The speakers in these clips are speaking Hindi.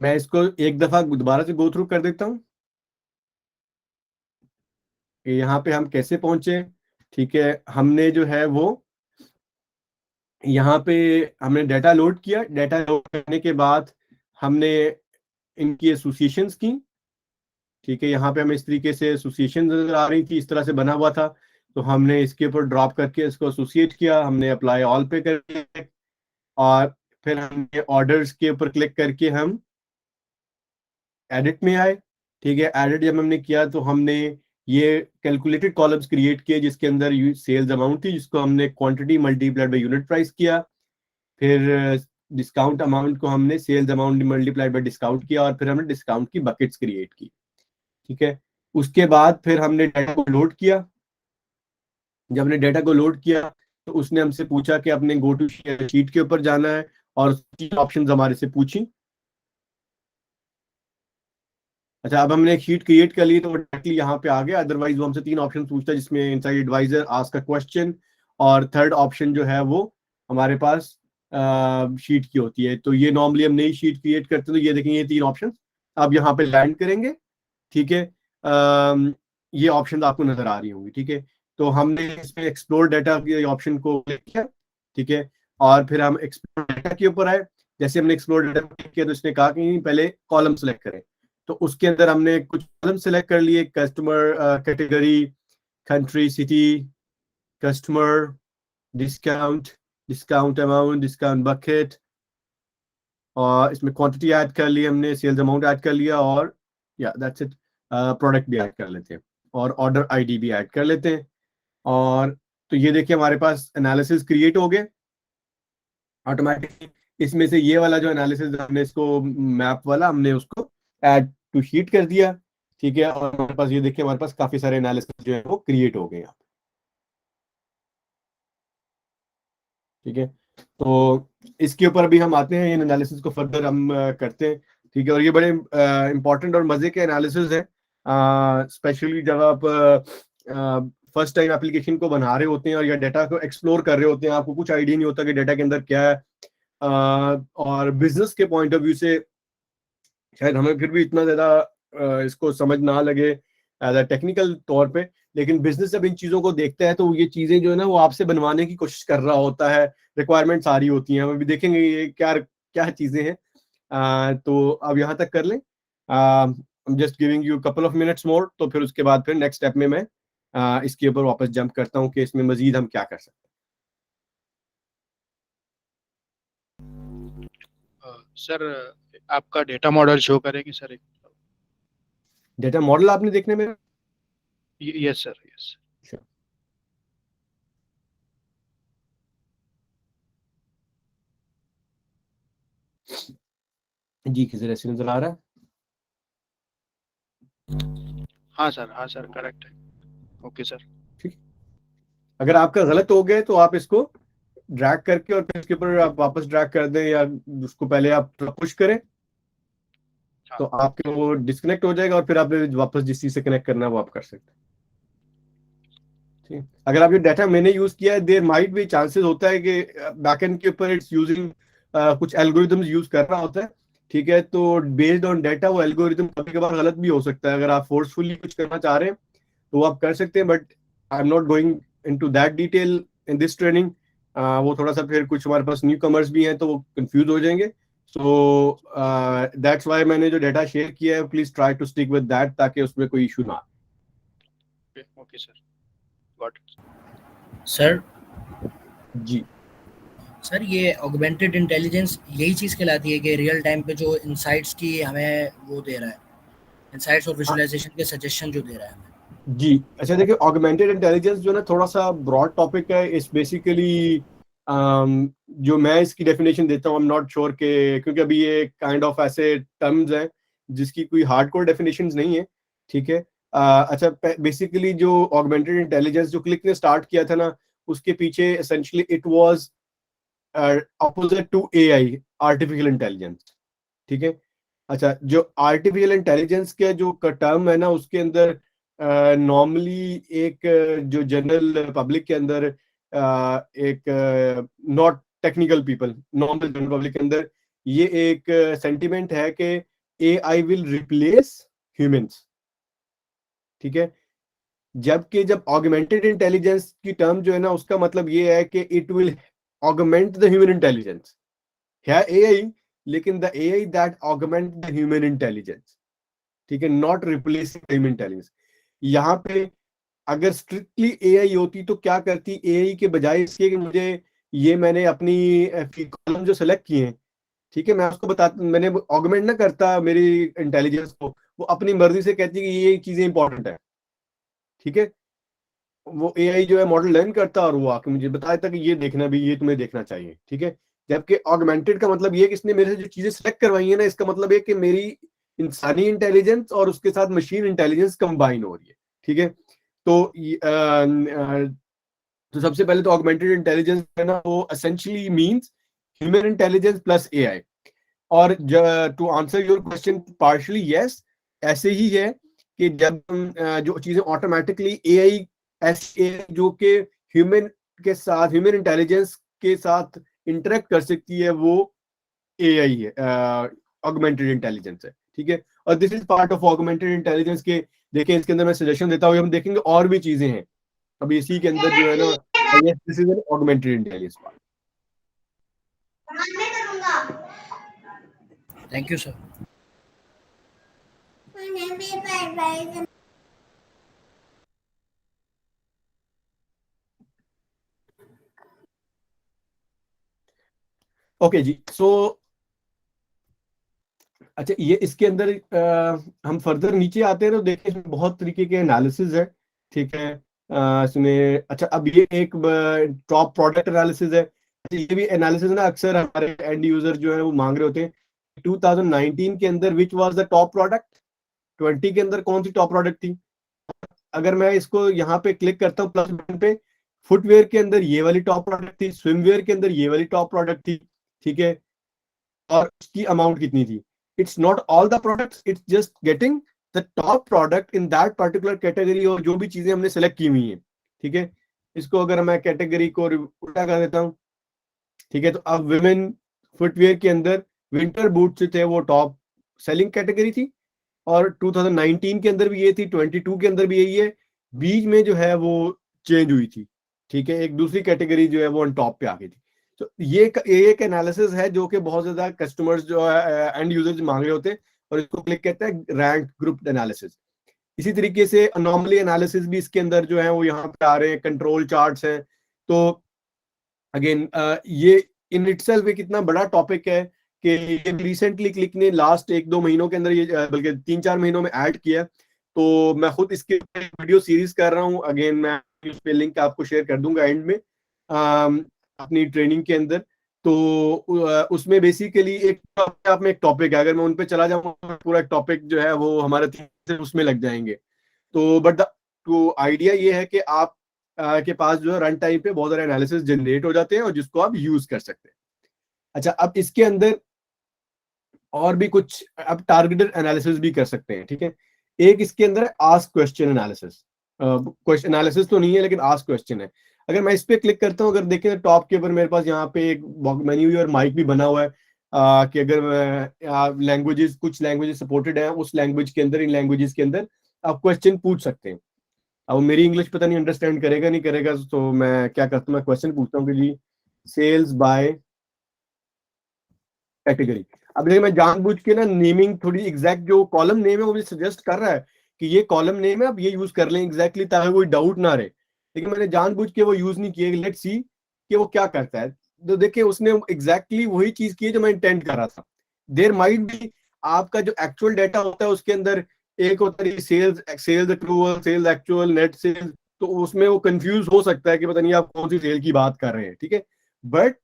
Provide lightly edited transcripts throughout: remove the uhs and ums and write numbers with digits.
मैं इसको एक दफा दोबारा से गो थ्रू कर देता हूँ कि यहाँ पे हम कैसे पहुंचे। ठीक है, हमने जो है वो यहाँ पे हमने डाटा लोड किया। डाटा लोड करने के बाद हमने इनकी एसोसिएशंस की। ठीक है, यहाँ पे हमें इस तरीके से एसोसिएशन नजर आ रही थी, इस तरह से बना हुआ था। तो हमने इसके ऊपर ड्रॉप करके इसको एसोसिएट किया, हमने अप्लाई ऑल पे कर, और फिर हमने ऑर्डर्स के ऊपर क्लिक करके हम एडिट में आए। ठीक है, एडिट जब हमने किया तो हमने ये कैलकुलेटेड कॉलम्स क्रिएट किए जिसके अंदर सेल्स अमाउंट थी, जिसको हमने quantity multiplied by unit price किया। फिर डिस्काउंट अमाउंट को हमने sales amount multiplied by discount किया, और फिर हमने डिस्काउंट की बकेट्स क्रिएट की। ठीक है, उसके बाद फिर हमने डाटा को लोड किया। जब हमने डाटा को लोड किया तो उसने हमसे पूछा कि अपने गो टू शीट के ऊपर जाना है, और तीन ऑप्शंस हमारे से पूछी। अच्छा, अब हमने एक शीट क्रिएट कर ली तो वो डायरेक्टली यहाँ पे आ गया। अदरवाइज वो हमसे तीन ऑप्शन पूछता है, जिसमें insight advisor, ask a question, और थर्ड ऑप्शन जो है वो हमारे पास शीट की होती है। तो ये नॉर्मली हम नई शीट क्रिएट करते हैं, तो ये देखेंगे ये तीन ऑप्शन अब यहाँ पे लैंड करेंगे। ठीक है, ये ऑप्शन आपको नजर आ रही होंगी। ठीक है, तो हमने इसमें एक्सप्लोर डाटा के ऑप्शन को क्लिक किया। ठीक है, और फिर हम एक्सप्लोर डाटा के ऊपर आए। जैसे हमने एक्सप्लोर डाटा क्लिक किया तो इसने कहा कि पहले कॉलम सेलेक्ट करें। तो उसके अंदर हमने कुछ कॉलम सेलेक्ट कर लिए, customer category, country, city, customer, discount, discount amount, discount bucket, और इसमें क्वांटिटी ऐड कर ली हमने, सेल्स अमाउंट ऐड कर लिया, और या दैट्स इट। प्रोडक्ट भी ऐड कर लेते हैं, और ऑर्डर आईडी भी ऐड कर लेते हैं। और तो ये देखिए हमारे पास एनालिसिस क्रिएट हो गए ऑटोमेटिकली। इसमें से ये वाला जो एनालिसिस हमने इसको मैप वाला हमने उसको ऐड टू शीट कर दिया। ठीक है, और हमारे पास ये देखिए हमारे पास काफी सारे एनालिसिस जो है वो क्रिएट हो गए यहाँ पे। ठीक है, तो इसके ऊपर भी हम आते हैं, इन एनालिसिस को फर्दर हम करते हैं। ठीक है, और ये बड़े इंपॉर्टेंट और मजे के एनालिसिस है, स्पेशली जब आप फर्स्ट टाइम एप्लीकेशन को बना रहे होते हैं और या डाटा को एक्सप्लोर कर रहे होते हैं, आपको कुछ आइडिया नहीं होता कि डाटा के अंदर क्या है। और बिजनेस के पॉइंट ऑफ व्यू से शायद हमें फिर भी इतना ज्यादा इसको समझ ना लगे एज अ टेक्निकल तौर पे, लेकिन बिजनेस जब इन चीजों को देखता है तो ये चीजें जो है ना वो आपसे बनवाने की कोशिश कर रहा होता है। रिक्वायरमेंट्स सारी होती हैं, हम अभी देखेंगे ये क्या क्या चीजें हैं। तो अब यहाँ तक कर लें। Just giving you couple of minutes more, तो फिर उसके बाद फिर नेक्स्ट स्टेप में मैं इसके ऊपर वापस जंप करता हूँ कि इसमें मजीद हम क्या कर सकते सर आपका डेटा मॉडल शो करेंगे सर एक? हैं। डेटा मॉडल आपने देखने में? Yes sir, yes. जी, किसी तरह से नजर आ रहा है? हाँ सर, हाँ सर, करेक्ट है। Okay sir. ठीक, अगर आपका गलत हो गया तो आप इसको ड्रैग करके और फिर इसके ऊपर आप वापस ड्रैग कर दें, या उसको पहले आप थोड़ा पुश करें हाँ। तो आपके वो डिस्कनेक्ट हो जाएगा, और फिर आप वापस जिस चीज से कनेक्ट करना है वो आप कर सकते हैं। ठीक है? अगर आप ये डाटा मैंने यूज किया है, देयर माइट भी चांसेस होता है कि बैकएंड के ऊपर इट्स यूजिंग कुछ एल्गोरिदम्स यूज कर रहा होता है। ठीक है, तो बेस्ड ऑन डाटा वो एल्गोरिदम कभी कभार गलत भी हो सकता है। अगर आप फोर्सफुली कुछ करना चाह रहे हैं तो वो आप कर सकते हैं, but I am not going into that detail in this training. वो थोड़ा सा फिर कुछ हमारे पास न्यू कमर्स भी हैं तो वो कंफ्यूज हो जाएंगे। सो दैट्स वाई मैंने जो डाटा शेयर किया है please try to stick with that, ताकि उसमें कोई इशू ना आए। Okay sir, got it. Sir ji, sir ये ऑगमेंटेड इंटेलिजेंस यही चीज़ कहलाती है कि रियल टाइम पे जो इंसाइट्स की हमें वो दे रहा है, इंसाइट्स और विजुअलाइजेशन के सजेशन जो दे रहा है हमें? जी। अच्छा देखिए, ऑगमेंटेड इंटेलिजेंस जो है ना थोड़ा सा ब्रॉड टॉपिक है। इस बेसिकली जो मैं इसकी डेफिनेशन देता हूँ, आई एम नॉट श्योर के, क्योंकि अभी ये काइंड ऑफ ऐसे टर्म्स हैं जिसकी कोई हार्डकोर डेफिनेशन नहीं है। ठीक है, अच्छा बेसिकली जो ऑगमेंटेड इंटेलिजेंस जो क्लिक ने स्टार्ट किया था ना, उसके पीछे essentially it was opposite to AI, artificial intelligence. ठीक है, अच्छा जो आर्टिफिशियल इंटेलिजेंस के जो टर्म है ना उसके अंदर नॉर्मली एक जो जनरल पब्लिक के अंदर एक not technical people, normal general public के अंदर ये एक सेंटिमेंट है कि एआई विल रिप्लेस ह्यूमंस, ठीक है। जबकि जब ऑगमेंटेड इंटेलिजेंस की टर्म जो है ना, उसका मतलब ये है कि it will augment the human intelligence, है एआई, लेकिन the AI that augment the human intelligence, ठीक है, नॉट रिप्लेसिंग ह्यूमन इंटेलिजेंस। यहाँ पे अगर स्ट्रिक्टली एआई होती तो क्या करती, एआई के बजाय इसके कि मुझे ये मैंने अपनी कॉलम जो सेलेक्ट किए हैं, ठीक है, मैं उसको बता, मैंने ऑगमेंट ना करता मेरी इंटेलिजेंस को, वो अपनी मर्जी से कहती है कि ये चीजें इंपॉर्टेंट है, ठीक है। वो एआई जो है मॉडल लर्न करता और वो आके मुझे बताया था कि ये देखना भी, ये तुम्हें देखना चाहिए, ठीक है। जबकि ऑगमेंटेड का मतलब ये कि इसने मेरे से जो चीजें सेलेक्ट करवाई है ना, इसका मतलब है कि मेरी इंसानी इंटेलिजेंस और उसके साथ मशीन इंटेलिजेंस कंबाइन हो रही है, ठीक है। तो तो सबसे पहले तो ऑगमेंटेड इंटेलिजेंस है ना, वो essentially means human intelligence plus AI. और to answer your question partially yes, ऐसे ही है कि जब जो चीजें ऑटोमेटिकली एआई ऐसी जो कि ह्यूमन के साथ, ह्यूमन इंटेलिजेंस के साथ इंटरेक्ट कर सकती है, वो एआई है, ऑगमेंटेड इंटेलिजेंस है, ठीक है। और this is part of augmented intelligence के, देखिए इसके अंदर मैं सजेशन देता हूँ, हम देखेंगे और भी चीजें हैं अभी इसी के अंदर जो है ना, this is an augmented intelligence part. Thank you sir. Okay जी, सो अच्छा, ये इसके अंदर हम फर्दर नीचे आते हैं तो देखिए इसमें बहुत तरीके के एनालिसिस है, ठीक है। इसमें अच्छा, अब ये एक टॉप प्रोडक्ट एनालिसिस है। अच्छा, ये भी एनालिसिस ना अक्सर हमारे एंड यूजर जो है वो मांग रहे होते हैं। 2019 के अंदर which was the top product, 20 के अंदर कौन सी टॉप प्रोडक्ट थी। अगर मैं इसको यहाँ पे क्लिक करता हूँ प्लस बटन पे, फुटवेयर के अंदर ये वाली टॉप प्रोडक्ट थी, स्विमवेयर के अंदर ये वाली टॉप प्रोडक्ट थी, ठीक है। और उसकी अमाउंट कितनी थी। It's not all the products, it's just getting the top product in that particular category, और जो भी चीजें हमने सेलेक्ट की हुई हैं, ठीक है। इसको अगर मैं कैटेगरी को उल्टा कर देता हूँ, ठीक है, तो अब विमेन फुटवेयर के अंदर विंटर बूट थे, वो टॉप सेलिंग कैटेगरी थी, और 2019 के अंदर भी ये थी, 22 के अंदर भी यही है। बीच में जो है वो चेंज हुई थी, ठीक है, एक दूसरी कैटेगरी जो है वो ऑन टॉप पे आ गई थी। तो ये एक एनालिसिस है जो कि बहुत ज्यादा कस्टमर्स जो है एंड यूजर्स मांग रहे होते हैं, और इसको क्लिक कहते हैं रैंक ग्रुप एनालिसिस। इसी तरीके से अनोमली एनालिसिस भी इसके अंदर जो है वो यहाँ पे आ रहे हैं, कंट्रोल चार्ट्स हैं। तो अगेन ये इन इटसेल्फ एक इतना बड़ा टॉपिक है कि ये रिसेंटली क्लिक ने लास्ट 1-2 महीनों के अंदर ये बल्कि 3-4 महीनों में ऐड किया। तो मैं खुद इसके वीडियो सीरीज कर रहा हूँ, अगेन मैं उस पे लिंक आपको शेयर कर दूंगा एंड में अपनी ट्रेनिंग के अंदर। तो उसमें बेसिकली एक आप में एक टॉपिक है, अगर मैं उन पे चला जाऊंगा पूरा टॉपिक जो है वो हमारे 3 उसमें लग जाएंगे। तो बट तो आइडिया ये है कि आप के पास जो है रन टाइम पे बहुत सारे एनालिसिस जनरेट हो जाते हैं और जिसको आप यूज कर सकते हैं। अच्छा, अब इसके अंदर और भी कुछ आप टारगेटेड एनालिसिस भी कर सकते हैं, ठीक है। एक इसके अंदर ask question analysis, question analysis तो नहीं है लेकिन आस्क क्वेश्चन है। अगर मैं इस पे क्लिक करता हूँ, अगर देखें टॉप के ऊपर मेरे पास यहाँ पे एक मेन्यू और माइक भी बना हुआ है, कि अगर लैंग्वेजेस, कुछ लैंग्वेजेस सपोर्टेड है, उस लैंग्वेज के अंदर, इन लैंग्वेजेस के अंदर आप क्वेश्चन पूछ सकते हैं। अब मेरी इंग्लिश पता नहीं अंडरस्टैंड करेगा नहीं करेगा, तो मैं क्या करता हूँ, मैं क्वेश्चन पूछता हूँ कि जी सेल्स बाय कैटेगरी। अब देखिए मैं जानबूझ के ना नेमिंग थोड़ी एग्जैक्ट जो कॉलम नेम है वो भी सजेस्ट कर रहा है कि ये कॉलम नेम है, आप ये यूज कर लें एग्जैक्टली, ताकि कोई डाउट ना रहे। लेकिन मैंने जानबूझ के वो यूज नहीं किए, लेट्स सी कि वो क्या करता है। तो देखिए उसने एग्जैक्टली वही चीज की है जो मैं इंटेंट कर रहा था। देयर माइट बी आपका जो एक्चुअल डाटा होता है उसके अंदर एक होता है sales, sales approval, sales actual, net sales, तो उसमें वो कंफ्यूज हो सकता है कि पता नहीं आप कौन सी सेल की बात कर रहे हैं, ठीक है। बट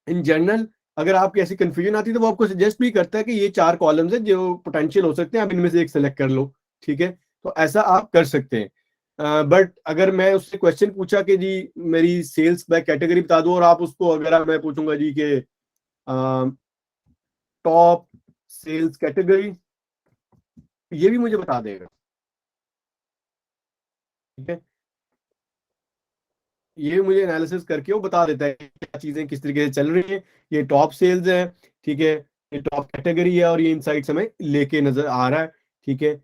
इन जनरल अगर आपकी ऐसी कंफ्यूजन आती है तो वो आपको सजेस्ट भी करता है कि ये 4 कॉलम्स हैं जो पोटेंशियल हो सकते हैं, आप इनमें से एक सेलेक्ट कर लो, ठीक है। तो ऐसा आप कर सकते हैं। बट अगर मैं उससे क्वेश्चन पूछा कि जी मेरी सेल्स बाय कैटेगरी बता दो, और आप उसको, अगर मैं पूछूंगा जी के टॉप सेल्स कैटेगरी, ये भी मुझे बता देगा, ठीक है। ये मुझे एनालिसिस करके वो बता देता है चीजें किस तरीके से चल रही हैं, ये टॉप सेल्स है, ठीक है, ये टॉप कैटेगरी है और ये इनसाइट्स हमें लेके नजर आ रहा है, ठीक है।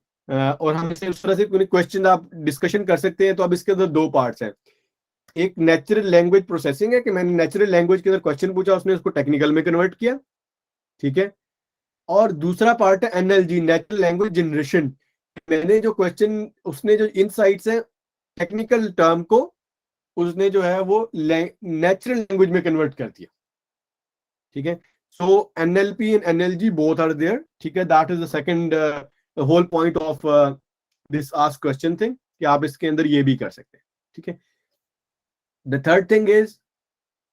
और हम इसे उस तरह से कोई क्वेश्चन आप डिस्कशन कर सकते हैं। तो अब इसके अंदर दो पार्ट्स हैं, एक नेचुरल लैंग्वेज प्रोसेसिंग है कि मैंने नेचुरल लैंग्वेज के अंदर क्वेश्चन पूछा, उसने उसको टेक्निकल में कन्वर्ट किया, ठीक है। और दूसरा पार्ट है एनएलजी, नेचुरल लैंग्वेज जनरेशन, मैंने जो क्वेश्चन, उसने जो इनसाइट्स है टेक्निकल टर्म को उसने जो है वो नेचुरल लैंग्वेज में कन्वर्ट कर दिया, ठीक है। So NLP and NLG both are there, ठीक है। That is the second whole point of this ask question thing, कि आप इसके अंदर ये भी कर सकते हैं, ठीक है। द थर्ड थिंग इज,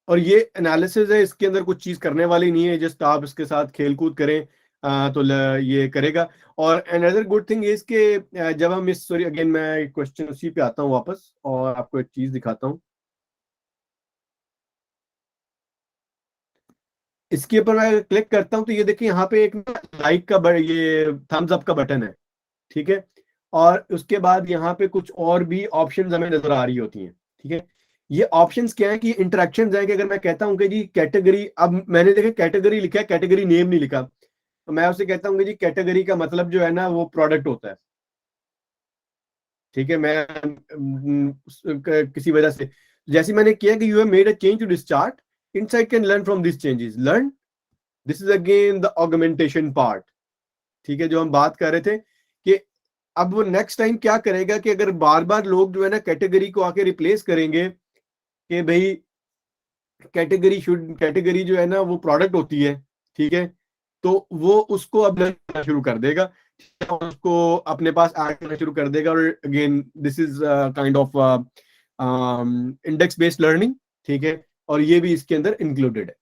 और ये एनालिसिस है, इसके अंदर कुछ चीज करने वाली नहीं है, जस्ट आप इसके साथ खेल कूद करें तो ये करेगा। और अनदर गुड थिंग इज के जब हम इस, सॉरी अगेन मैं क्वेश्चन उसी पे आता हूँ वापस और आपको एक चीज दिखाता हूँ। इसके ऊपर मैं क्लिक करता हूँ तो ये देखिए यहाँ पे एक लाइक का ये थम्स अप का बटन है, ठीक है। और उसके बाद यहाँ पे कुछ और भी ऑप्शंस हमें नजर आ रही होती हैं, ठीक है। ये ऑप्शंस क्या है कि इंटरेक्शंस है कि अगर मैं कहता हूँ कि जी कैटेगरी, अब मैंने देखा कैटेगरी लिखा है, कैटेगरी नेम नहीं लिखा, तो मैं उससे कहता हूँ कि जी कैटेगरी का मतलब जो है ना वो प्रोडक्ट होता है, ठीक है। मैं किसी वजह से, जैसे मैंने किया कि you have made a change to this chart, insight can learn from this changes, learn, this is again the augmentation part, ठीक है, जो हम बात कर रहे थे कि अब वो नेक्स्ट टाइम क्या करेगा कि अगर बार बार लोग जो है ना कैटेगरी को आके रिप्लेस करेंगे कि भाई कैटेगरी जो है ना वो प्रोडक्ट होती है, ठीक है, तो वो उसको अब लर्न करना शुरू कर देगा, उसको अपने पास ऐड करना शुरू कर देगा। और again this is kind of index based learning, ठीक है, और ये भी इसके अंदर इंक्लूडेड है,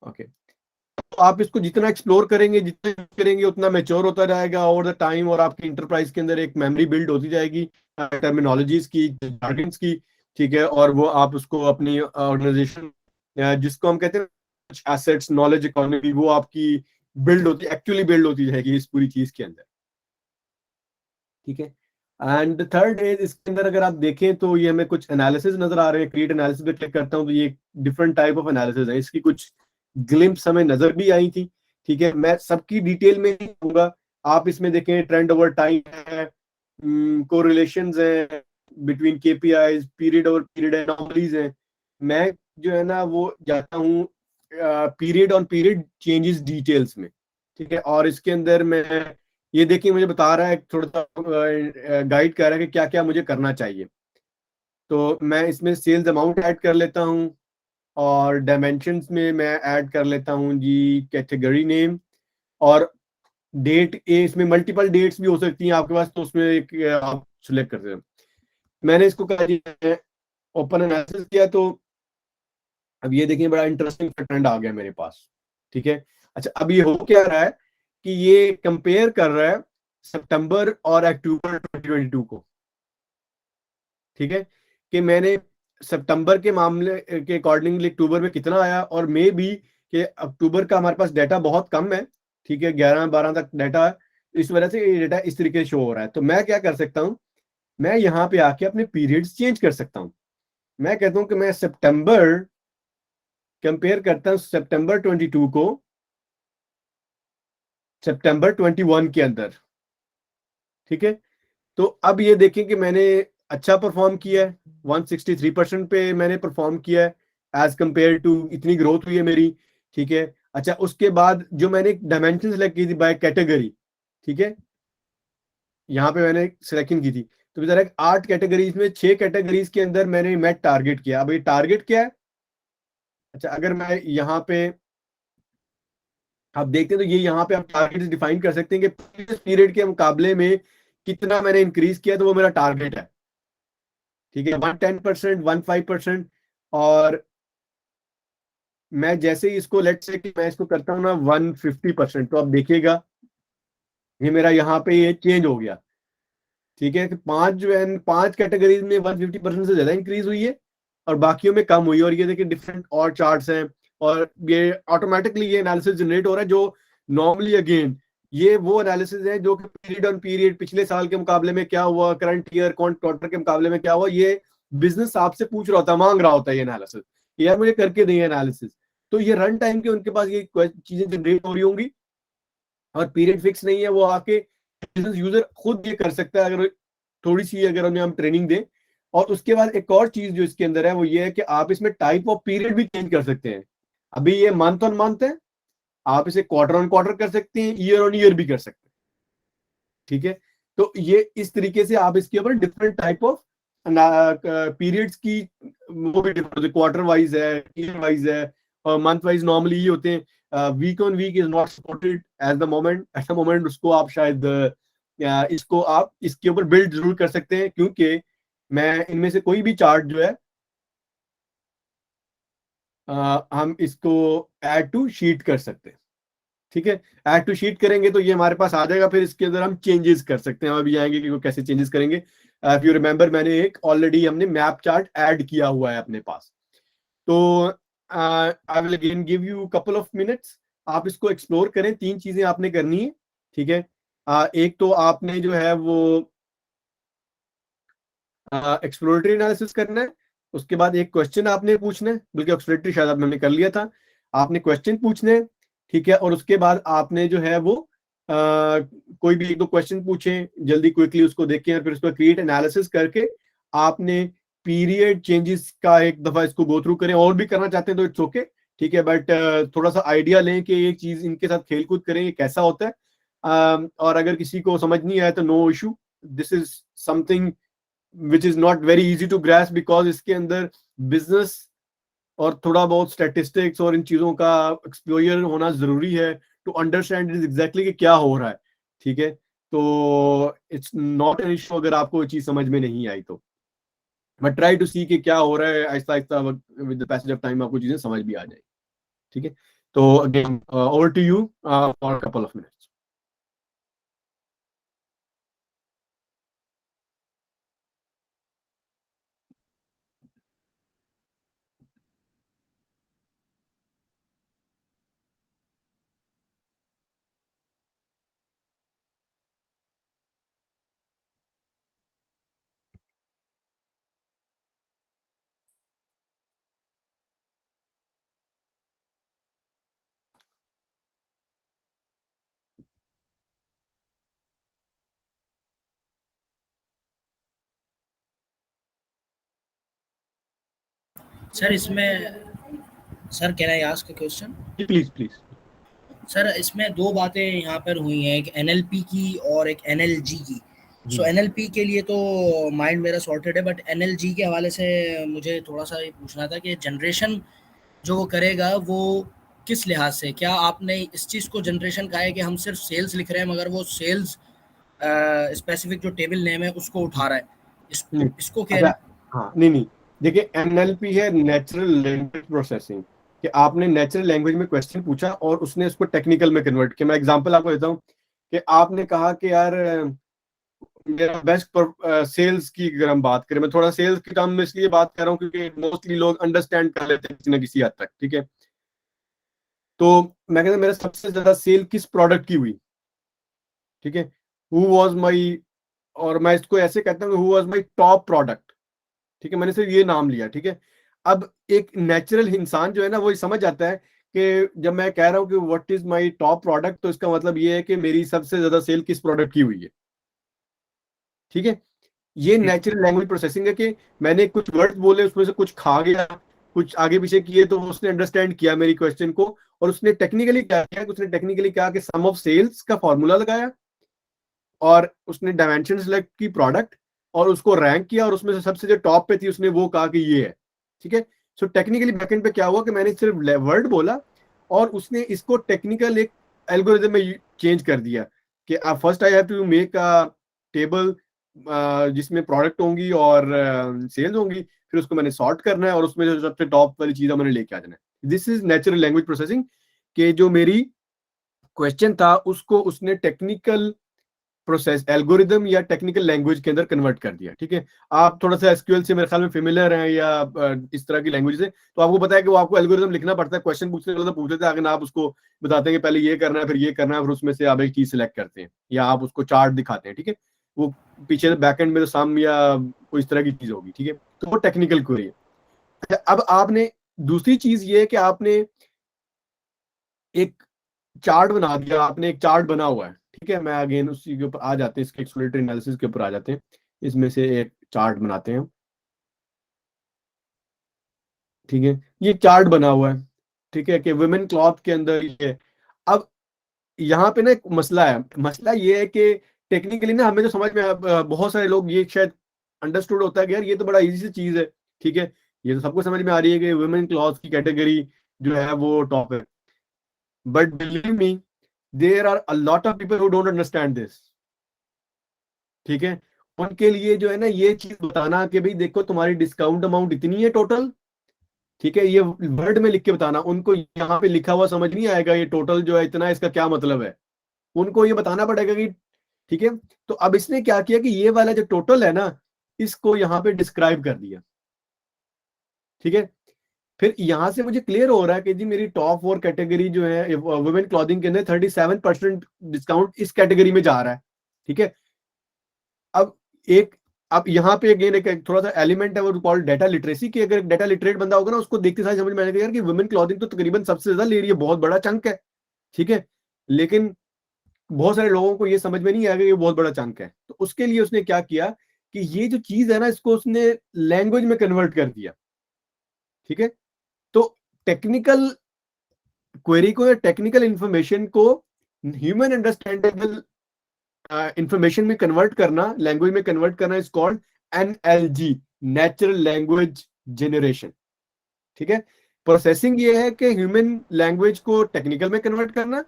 ओके। तो आप इसको जितना एक्सप्लोर करेंगे, जितना करेंगे, उतना मैच्योर होता जाएगा ओवर द टाइम, और आपकी इंटरप्राइज के अंदर एक मेमोरी बिल्ड होती जाएगी टर्मिनोलॉजीज की, जार्गन्स की, ठीक है। और वो आप उसको अपनी ऑर्गेनाइजेशन, जिसको हम कहते हैं एसेट्स नॉलेज इकोनॉमी, वो आपकी बिल्ड होती, एक्चुअली बिल्ड होती जाएगी इस पूरी चीज के अंदर, ठीक है। एंड थर्ड इज, इसके अंदर अगर आप देखें तो ये हमें कुछ एनालिसिस नजर आ रहे हैं, क्रिएट एनालिसिस पे क्लिक करता हूं तो ये डिफरेंट टाइप ऑफ एनालिसिस है, इसकी कुछ ग्लिम्स हमें नजर भी आई थी, ठीक है। मैं सबकी डिटेल में नहीं दूंगा, आप इसमें देखें ट्रेंड ओवर टाइम है, कोरिलेशंस है between KPIs, period over period anomalies है। मैं जो है ना वो जाता हूँ period on period changes details में, ठीक है। और इसके अंदर मैं ये देखिए मुझे बता रहा है, थोड़ा सा गाइड कर रहा है कि क्या क्या मुझे करना चाहिए। तो मैं इसमें सेल्स अमाउंट ऐड कर लेता हूँ, और डायमेंशंस में मैं ऐड कर लेता हूँ जी कैटेगरी नेम और डेट। इसमें मल्टीपल डेट्स भी हो सकती हैं आपके पास, तो उसमें एक आप सिलेक्ट करते हैं। मैंने इसको कहा जी ओपन एनालिसिस किया, तो अब ये देखिए बड़ा इंटरेस्टिंग ट्रेंड आ गया मेरे पास, ठीक है। अच्छा, अब ये हो क्या रहा है कि ये कंपेयर कर रहा है सितंबर और अक्टूबर 2022 को, ठीक है, कि मैंने सितंबर के मामले के अकॉर्डिंगली अक्टूबर में कितना आया, और मे भी कि अक्टूबर का हमारे पास डाटा बहुत कम है, ठीक है, 11-12 तक डाटा है, इस वजह से ये डाटा इस तरीके से शो हो रहा है। तो मैं क्या कर सकता हूं, मैं यहाँ पे आके अपने पीरियड्स चेंज कर सकता हूं। मैं कहता हूं कि मैं सितंबर कंपेयर करता हूं सितंबर 22 को सितंबर 21 के अंदर, ठीक है। तो अब ये देखें कि मैंने अच्छा परफॉर्म किया है, 163% पे मैंने परफॉर्म किया है एज कंपेयर टू, इतनी ग्रोथ हुई है मेरी, ठीक है। अच्छा, उसके बाद जो मैंने डायमेंशन सेलेक्ट की थी बाय कैटेगरी, ठीक है, यहाँ पे मैंने सिलेक्शन की थी, तो बेचारा 8 कैटेगरीज में 6 कैटेगरीज के अंदर मैंने मैट टारगेट किया। अब ये टारगेट क्या है, अच्छा अगर मैं यहाँ पे आप देखते हैं तो ये यहाँ पे आप टारगेट डिफाइन कर सकते हैं कि प्रीवियस पीरियड के मुकाबले में कितना मैंने इंक्रीज किया, तो वो मेरा टारगेट है, ठीक है, 110%, 15%। और मैं जैसे ही इसको लेट से कि मैं इसको करता हूँ ना 150%, तो आप देखिएगा ये मेरा यहाँ पे ये चेंज हो गया, ठीक है, कि 5 कैटेगरीज में 150% से ज्यादा इंक्रीज हुई है और बाकियों में कम हुई है। और ये देखिए डिफरेंट और चार्ट्स हैं, और ये ऑटोमेटिकली ये एनालिसिस जनरेट हो रहा है, जो नॉर्मली अगेन ये वो एनालिसिस है जो कि पीरियड ऑन पीरियड पिछले साल के मुकाबले में क्या हुआ, करंट ईयर क्वार्टर के मुकाबले में क्या हुआ, ये बिजनेस आपसे पूछ रहा होता है, मांग रहा होता है ये एनालिसिस, यार मुझे करके दें एनालिसिस, तो ये रन टाइम के उनके पास ये चीजें जनरेट हो रही होंगी और पीरियड फिक्स नहीं है, वो आके बिजनेस यूजर खुद ये कर सकता है अगर थोड़ी सी अगर उन्हें हम ट्रेनिंग दें। और उसके बाद एक और चीज जो इसके अंदर है वो ये है कि आप इसमें टाइप ऑफ पीरियड भी चेंज कर सकते हैं। अभी ये मंथ ऑन मंथ है, आप इसे क्वार्टर ऑन क्वार्टर कर सकते हैं, ईयर ऑन ईयर भी कर सकते हैं, ठीक है। तो ये इस तरीके से आप इसके ऊपर डिफरेंट टाइप ऑफ पीरियड्स की वो भी डिफरेंट, क्वार्टर वाइज है, ईयर वाइज है और मंथ वाइज नॉर्मली ये होते हैं। Week on week is not supported at the moment, उसको आप शायद इसको आप इसके ऊपर बिल्ड जरूर कर सकते हैं, क्योंकि मैं इनमें से कोई भी चार्ट जो है हम इसको ऐड टू शीट कर सकते हैं, ठीक है। ऐड टू शीट करेंगे तो ये हमारे पास आ जाएगा, फिर इसके अंदर हम चेंजेस कर सकते हैं। हम अभी आएंगे कि वो कैसे चेंजेस करेंगे। इफ यू रिमेंबर, मैंने एक ऑलरेडी हमने मैप चार्ट ऐड किया हुआ है अपने पास, तो I will again give you couple of minutes, आप इसको एक्सप्लोर करें। 3 चीजें आपने करनी है, ठीक है। एक तो आपने जो है वो एक्सप्लोरेटरी एनालिसिस करना है, उसके बाद एक क्वेश्चन आपने पूछना है, बल्कि एक्सप्लोरेटरी शायद हमने कर लिया था, आपने क्वेश्चन पूछने हैं, ठीक है। और उसके बाद आपने जो है वो कोई भी 1-2 क्वेश्चन पूछे जल्दी क्विकली, उसको देखें और फिर उसको क्रिएट एनालिसिस करके आपने पीरियड चेंजेस का एक दफा इसको गो थ्रू करें। और भी करना चाहते हैं तो इट्स ओके, ठीक है, बट थोड़ा सा आइडिया लें कि ये चीज इनके साथ खेल कूद करें, ये कैसा होता है। और अगर किसी को समझ नहीं आया तो no issue, this is something which is not very easy to grasp, because इसके अंदर बिजनेस और थोड़ा बहुत स्टैटिस्टिक्स और इन चीजों का एक्सप्लोजर होना जरूरी है टू अंडरस्टैंड इट एग्जैक्टली कि क्या हो रहा है, ठीक है। तो इट्स नॉट एन इशू अगर आपको चीज समझ में नहीं आई तो, बट ट्राई टू सी कि क्या हो रहा है, आहिस्ता आहिस्ता with the passage of time आपको चीजें समझ भी आ जाएगी, ठीक है। तो again over to you for couple of minutes. Sir इसमें, sir can I ask a question? Please please. Sir इसमें 2 बातें यहाँ पर हुई हैं, एक एनएलपी की और एक एनएलजी की। सो एनएलपी के लिए तो माइंड मेरा सॉर्टेड है, बट एनएलजी के हवाले से मुझे थोड़ा सा ये पूछना था कि जनरेशन जो वो करेगा वो किस लिहाज से, क्या आपने इस चीज़ को जनरेशन कहा है कि हम सिर्फ सेल्स लिख रहे हैं मगर वो सेल्स स्पेसिफिक जो टेबल नेम है उसको उठा रहा है, इसको कह रहे हैं? हाँ, नहीं, देखिए एनएलपी है नेचुरल लैंग्वेज प्रोसेसिंग, कि आपने नेचुरल लैंग्वेज में क्वेश्चन पूछा और उसने उसको टेक्निकल में कन्वर्ट किया। मैं एग्जांपल आपको देता हूँ कि आपने कहा कि यार मेरा बेस्ट सेल्स की अगर हम बात करें, मैं थोड़ा सेल्स की टर्म में इसलिए बात कर रहा हूँ क्योंकि मोस्टली लोग अंडरस्टैंड कर लेते हैं किसी ना किसी हद तक, ठीक है। तो मैं कहता मेरा सबसे ज्यादा सेल किस प्रोडक्ट की हुई, ठीक है, हु वाज माय, और मैं इसको ऐसे कहता हूँ who was my top product, ठीक है, मैंने सिर्फ ये नाम लिया, ठीक है। अब एक नेचुरल इंसान जो है ना वो समझ जाता है कि जब मैं कह रहा हूँ कि what is my top product, तो इसका मतलब ये है कि मेरी सबसे ज्यादा सेल किस प्रोडक्ट की हुई है, ठीक है। ये नेचुरल लैंग्वेज प्रोसेसिंग है कि मैंने कुछ वर्ड्स बोले, उसमें से कुछ खा गया, कुछ आगे पीछे किए, तो उसने अंडरस्टैंड किया मेरी क्वेश्चन को, और उसने टेक्निकली क्या किया, उसने टेक्निकली कहा कि सम ऑफ सेल्स का फॉर्मूला लगाया और उसने डायमेंशन सेलेक्ट की प्रोडक्ट और उसको रैंक किया, और उसमें से सबसे जो टॉप पे थी उसने वो कहा कि ये है, ठीक है। सो टेक्निकली बैकएंड पे क्या हुआ कि मैंने सिर्फ वर्ड बोला और उसने इसको टेक्निकल एक एल्गोरिथम में चेंज कर दिया कि first I have to make a table जिसमें प्रोडक्ट होंगी और सेल्स होंगी, फिर उसको मैंने सॉर्ट करना है और उसमें जो सबसे टॉप वाली चीज मैंने लेके आ जाना है। This is natural language processing, के जो मेरी क्वेश्चन था उसको उसने टेक्निकल प्रोसेस एल्गोरिदम या टेक्निकल लैंग्वेज के अंदर कन्वर्ट कर दिया, ठीक है। आप थोड़ा सा एसक्यूएल से मेरे ख्याल में फेमिलियर हैं या इस तरह की लैंग्वेज से, तो आपको पता है कि वो आपको एल्गोरिदम लिखना पड़ता है, क्वेश्चन पूछने वाला तो पूछ लेते हैं, अगर आप उसको बताते हैं कि पहले ये करना है फिर ये करना है, फिर उसमें से आप एक चीज सिलेक्ट करते हैं या आप उसको चार्ट दिखाते हैं, ठीक है। वो पीछे बैकएंड में तो सम या कोई इस तरह की चीज होगी, ठीक है। तो वो टेक्निकल क्वेरी है। अब आपने दूसरी चीज ये है कि आपने एक चार्ट बना दिया, आपने एक चार्ट बना हुआ है, ठीक है। मैं अगेन उसी के ऊपर आ जाते हैं, इसके एक्सप्लेनेटरी एनालिसिस के ऊपर आ जाते हैं। इसमें से एक चार्ट बनाते हैं, ठीक है। ये चार्ट बना हुआ है, ठीक है, कि वुमेन क्लॉथ के अंदर ये। अब यहाँ पे ना एक मसला है, मसला ये है कि टेक्निकली ना हमें जो समझ में बहुत सारे लोग ये शायद अंडरस्टूड होता है कि यार ये तो बड़ा इजी सी चीज है, ठीक है, ये तो सबको समझ में आ रही है कि वुमेन क्लॉथ की कैटेगरी जो है वो टॉप है। But believe me, there are a lot of people who don't understand this, ठीक है। उनके लिए जो है ना ये चीज बताना कि भाई देखो तुम्हारी डिस्काउंट अमाउंट इतनी है टोटल, ठीक है, ये वर्ड में लिख के बताना, उनको यहाँ पे लिखा हुआ समझ नहीं आएगा ये टोटल जो है इतना, इसका क्या मतलब है, उनको ये बताना पड़ेगा कि ठीक है। तो अब इसने क्या किया कि ये वाला जो टोटल है ना, इसको यहाँ पे डिस्क्राइब कर दिया, ठीक है। फिर यहां से मुझे क्लियर हो रहा है कि जी मेरी टॉप 4 कैटेगरी जो है वुमेन क्लॉथिंग के अंदर 37% डिस्काउंट इस कैटेगरी में जा रहा है, ठीक है। अब एक, अब यहाँ पे अगेन एक थोड़ा सा एलिमेंट है वो कॉल्ड डेटा लिटरेसी, कि अगर डेटा लिटरेट बंदा होगा ना, उसको देखते साथ समझ में आएगा यार कि वुमेन क्लॉथिंग तो तकरीबन सबसे ज्यादा ले रही है, बहुत बड़ा चंक है, ठीक है। लेकिन बहुत सारे लोगों को ये समझ में नहीं आएगा ये बहुत बड़ा चंक है। तो उसके लिए उसने क्या किया कि ये जो चीज है ना, इसको उसने लैंग्वेज में कन्वर्ट कर दिया, ठीक है। तो टेक्निकल क्वेरी को या टेक्निकल इंफॉर्मेशन को ह्यूमन अंडरस्टैंडेबल इंफॉर्मेशन में कन्वर्ट करना, लैंग्वेज में कन्वर्ट करना is called NLG, natural language generation, ठीक है। प्रोसेसिंग ये है कि ह्यूमन लैंग्वेज को टेक्निकल में कन्वर्ट करना,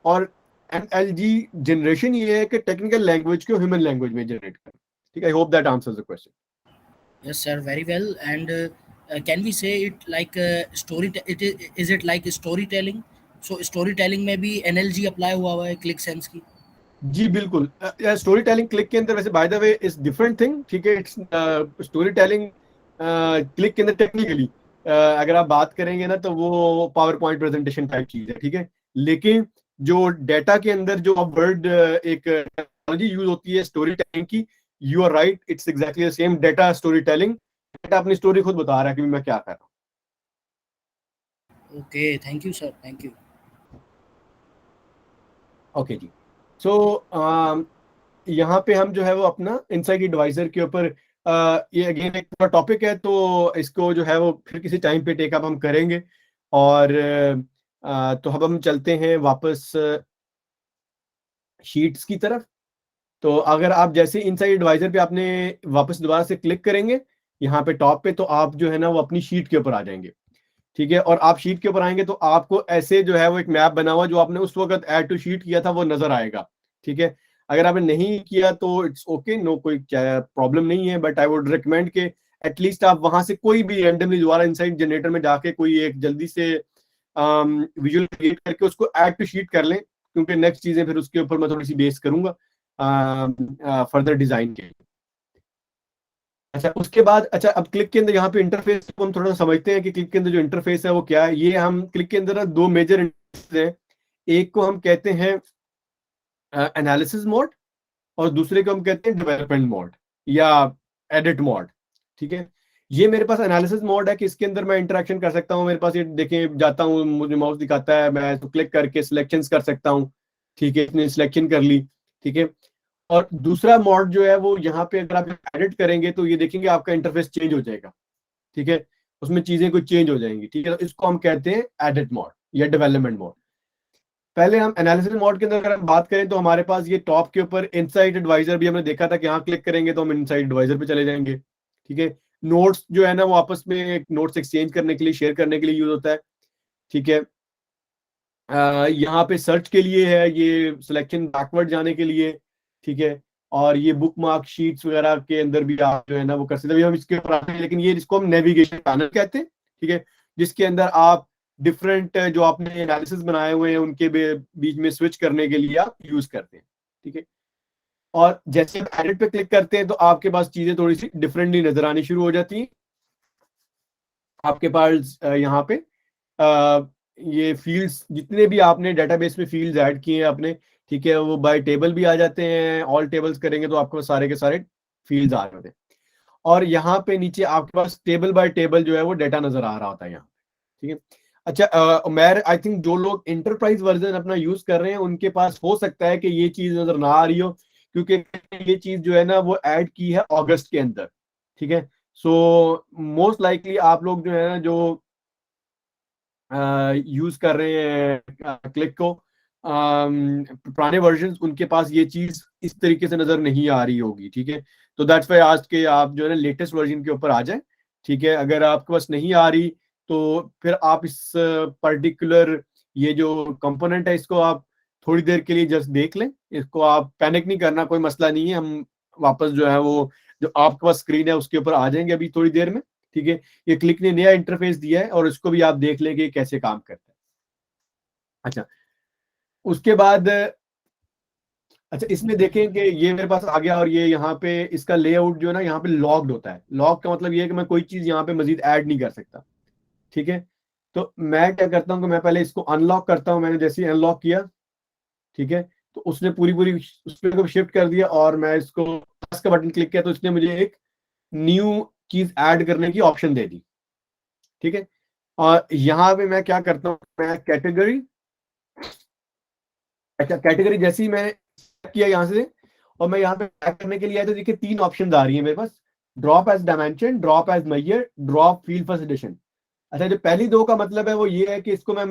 और एनएलजी जनरेशन ये है कि टेक्निकल लैंग्वेज को ह्यूमन लैंग्वेज में जनरेट करना, ठीक है। I hope that answers the question. Yes, sir, very well. And can we say it like is it like storytelling? So storytelling में भी NLG अप्लाई हुआ है क्लिक सेंस की? जी बिल्कुल, स्टोरी टेलिंग क्लिक के अंदर वैसे by the way is different thing, ठीक है। इट्स स्टोरी टेलिंग क्लिक के अंदर टेक्निकली अगर आप बात करेंगे ना तो वो पावर पॉइंट प्रेजेंटेशन टाइप चीज है, ठीक है। लेकिन जो डेटा के अंदर जो वर्ड एक टेक्नोलॉजी यूज होती है स्टोरी टेलिंग की, you are right, it's exactly the same, data story telling. Data अपनी स्टोरी खुद बता रहा है कि मैं क्या कर रहा हूँ। Okay, thank you, sir. Thank you. Okay जी। सो यहाँ पे हम जो है वो अपना इनसाइट एडवाइजर के ऊपर ये अगेन एक पूरा टॉपिक है, तो इसको जो है वो फिर किसी टाइम पे टेकअप हम करेंगे। और तो अब हम चलते हैं वापस शीट्स की तरफ। तो अगर आप जैसे इनसाइट एडवाइजर पे आपने वापस दोबारा से क्लिक करेंगे यहाँ पे टॉप पे, तो आप जो है ना वो अपनी शीट के ऊपर आ जाएंगे, ठीक है। और आप शीट के ऊपर आएंगे तो आपको ऐसे जो है वो एक मैप बना हुआ जो आपने उस वक्त ऐड टू शीट किया था वो नजर आएगा, ठीक है। अगर आपने नहीं किया तो इट्स ओके, नो कोई प्रॉब्लम नहीं है, बट आई वुड रिकमेंड के एटलीस्ट आप वहां से कोई भी रैंडमली दोबारा इनसाइट जनरेटर में जाके कोई एक जल्दी से विजुअल क्रिएट करके उसको ऐड टू शीट कर लें, क्योंकि नेक्स्ट चीजें फिर उसके ऊपर मैं थोड़ी सी बेस करूंगा फर्दर डिजाइन के लिए। अच्छा उसके बाद, अच्छा अब क्लिक के अंदर यहाँ पे इंटरफेस को हम थोड़ा सा समझते हैं कि क्लिक के अंदर जो इंटरफेस है वो क्या है। ये हम क्लिक के अंदर ना दो मेजर इंटरफेस है, एक को हम कहते हैं एनालिसिस मोड और दूसरे को हम कहते हैं डेवलपमेंट मोड या एडिट मोड, ठीक है। ये मेरे पास एनालिसिस मोड है कि इसके अंदर मैं इंटरेक्शन कर सकता हूँ, मेरे पास ये देखें जाता हूँ, मुझे माउस दिखाता है, मैं तो क्लिक करके सिलेक्शंस कर सकता हूँ, ठीक है, इसने सिलेक्शन कर ली, ठीक है। और दूसरा मोड जो है वो यहाँ पे अगर आप एडिट करेंगे तो ये देखेंगे आपका इंटरफेस चेंज हो जाएगा, ठीक है, उसमें चीजें कुछ चेंज हो जाएंगी, ठीक है। तो इसको हम कहते हैं एडिट मोड या डेवलपमेंट मोड। पहले हम एनालिसिस मोड के अंदर अगर हम बात करें तो हमारे पास ये टॉप के ऊपर इनसाइट एडवाइजर भी हमने देखा था कि यहाँ क्लिक करेंगे तो हम इनसाइट एडवाइजर पे चले जाएंगे, ठीक है। नोट्स जो है ना वो आपस में नोट्स एक्सचेंज करने के लिए, शेयर करने के लिए यूज होता है, ठीक है। यहाँ पे सर्च के लिए है, ये सिलेक्शन बैकवर्ड जाने के लिए, ठीक है। और ये बुक मार्क शीट्स वगैरह के अंदर भी आप जो है ना वो कर सकते हैं, हम इसके ऊपर आते हैं, लेकिन ये इसको हम नेविगेशन पैनल कहते हैं, ठीक है, जिसके अंदर आप डिफरेंट जो आपने एनालिसिस बनाए हुए हैं उनके बीच में स्विच करने के लिए आप यूज करते हैं, ठीक है। और जैसे आप एडिट पे क्लिक करते हैं तो आपके पास चीजें थोड़ी सी डिफरेंटली नजर आनी शुरू हो जाती हैं। आपके पास यहाँ पे ये फील्ड्स जितने भी आपने डेटाबेस में फील्ड्स ऐड किए हैं अपने, ठीक है, वो बाय टेबल भी आ जाते हैं, ऑल टेबल्स करेंगे तो आपको सारे के सारे फील्ड्स आ जाते हैं। और यहाँ पे नीचे आपके पास टेबल बाय टेबल जो है वो डेटा नजर आ रहा होता है यहाँ, ठीक है। अच्छा, मैं आई थिंक जो लोग इंटरप्राइज वर्जन अपना यूज कर रहे हैं उनके पास हो सकता है कि ये चीज नजर ना आ रही हो, क्योंकि ये चीज जो है ना वो ऐड की है अगस्त के अंदर, ठीक है। सो मोस्ट लाइकली आप लोग जो है ना जो यूज कर रहे हैं क्लिक को, पुराने वर्जन उनके पास ये चीज इस तरीके से नजर नहीं आ रही होगी, ठीक है। तो दैट्स व्हाई आज के आप जो है ना लेटेस्ट वर्जन के ऊपर आ जाए, ठीक है। अगर आपके पास नहीं आ रही तो फिर आप इस पर्टिकुलर ये जो कंपोनेंट है इसको आप थोड़ी देर के लिए जस्ट देख लें, इसको आप पैनिक नहीं करना, कोई मसला नहीं है। हम वापस जो है वो जो आपके पास स्क्रीन है उसके ऊपर आ जाएंगे अभी थोड़ी देर में, ठीक है। ये क्लिक ने नया इंटरफेस दिया है और इसको भी आप देख लेंगे कैसे काम करता है। अच्छा, उसके बाद अच्छा इसमें देखें कि ये मेरे पास आ गया और ये यहाँ पे इसका लेआउट जो है ना यहाँ पे लॉक्ड होता है। लॉक का मतलब ये है कि मैं कोई चीज यहाँ पे मजीद ऐड नहीं कर सकता, ठीक है। तो मैं क्या करता हूँ कि मैं पहले इसको अनलॉक करता हूँ। मैंने जैसे ही अनलॉक किया, ठीक है, तो उसने पूरी पूरी उसको शिफ्ट कर दिया और मैं इसको प्लस का बटन क्लिक किया तो इसने मुझे एक न्यू चीज ऐड करने की ऑप्शन दे दी, ठीक है। और यहाँ पे मैं क्या करता हूँ, मैं कैटेगरी, अच्छा कैटेगरी जैसे ही मैंने किया यहाँ से और मैं यहाँ पे टैग करने के लिए आया तो देखिए 3 ऑप्शन आ रही है मेरे पास, drop as dimension, drop as measure, drop field first addition. अच्छा, जो पहली दो का मतलब है वो ये है कि इसको मैं,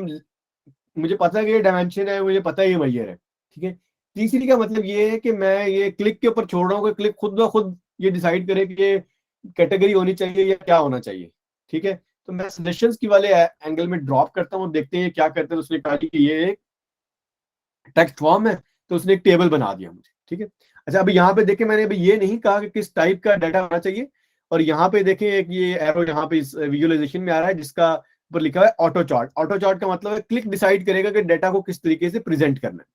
मुझे पता है कि ये डायमेंशन है, मुझे पता है ये मेजर है, ठीक है। तीसरी का मतलब ये है कि मैं ये क्लिक के ऊपर छोड़ रहा हूँ कि क्लिक खुद ब खुद ये डिसाइड करे कि ये कैटेगरी होनी चाहिए या क्या होना चाहिए, ठीक है। तो मैं सजेशंस की वाले एंगल में ड्रॉप करता हूँ, देखते हैं क्या करते हैं। उसने कहा कि ये एक टेक्स्ट फॉर्म है तो उसने एक टेबल बना दिया मुझे, ठीक है। अच्छा, अभी यहाँ पे देखें मैंने अभी ये नहीं कहा कि किस टाइप का डाटा होना चाहिए, और यहाँ पे देखें एक ये एरो यहाँ पे इस विजुअलाइजेशन में आ रहा है जिसका ऊपर लिखा है ऑटो चार्ट। ऑटो चार्ट का मतलब है क्लिक डिसाइड करेगा कि डाटा को किस तरीके से प्रेजेंट करना है।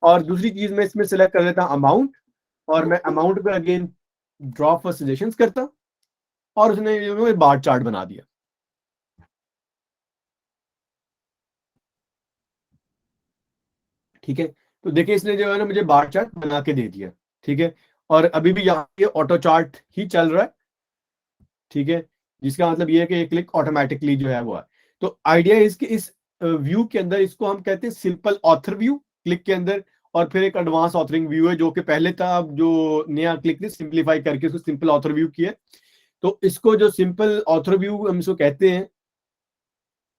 और दूसरी चीज मैं इसमें सिलेक्ट कर लेता हूँ अमाउंट, और मैं अमाउंट पे अगेन ड्रॉप फॉर सजेशंस करता और उसने बार चार्ट बना दिया, ठीक है। तो देखिए इसने जो है ना मुझे बार चार्ट बना के दे दिया, ठीक है। और अभी भी यहाँ ये ऑटो चार्ट ही चल रहा है, ठीक है, जिसका मतलब ये है कि ये क्लिक ऑटोमेटिकली जो है वो है। तो आइडिया इसके इस व्यू के अंदर इसको हम कहते हैं सिंपल ऑथर व्यू क्लिक के अंदर, और फिर एक एडवांस ऑथरिंग व्यू है जो कि पहले था, अब जो नया क्लिक ने सिंप्लीफाई करके इसको सिंपल ऑथर व्यू किया। तो इसको जो सिंपल ऑथर व्यू हम इसको कहते हैं,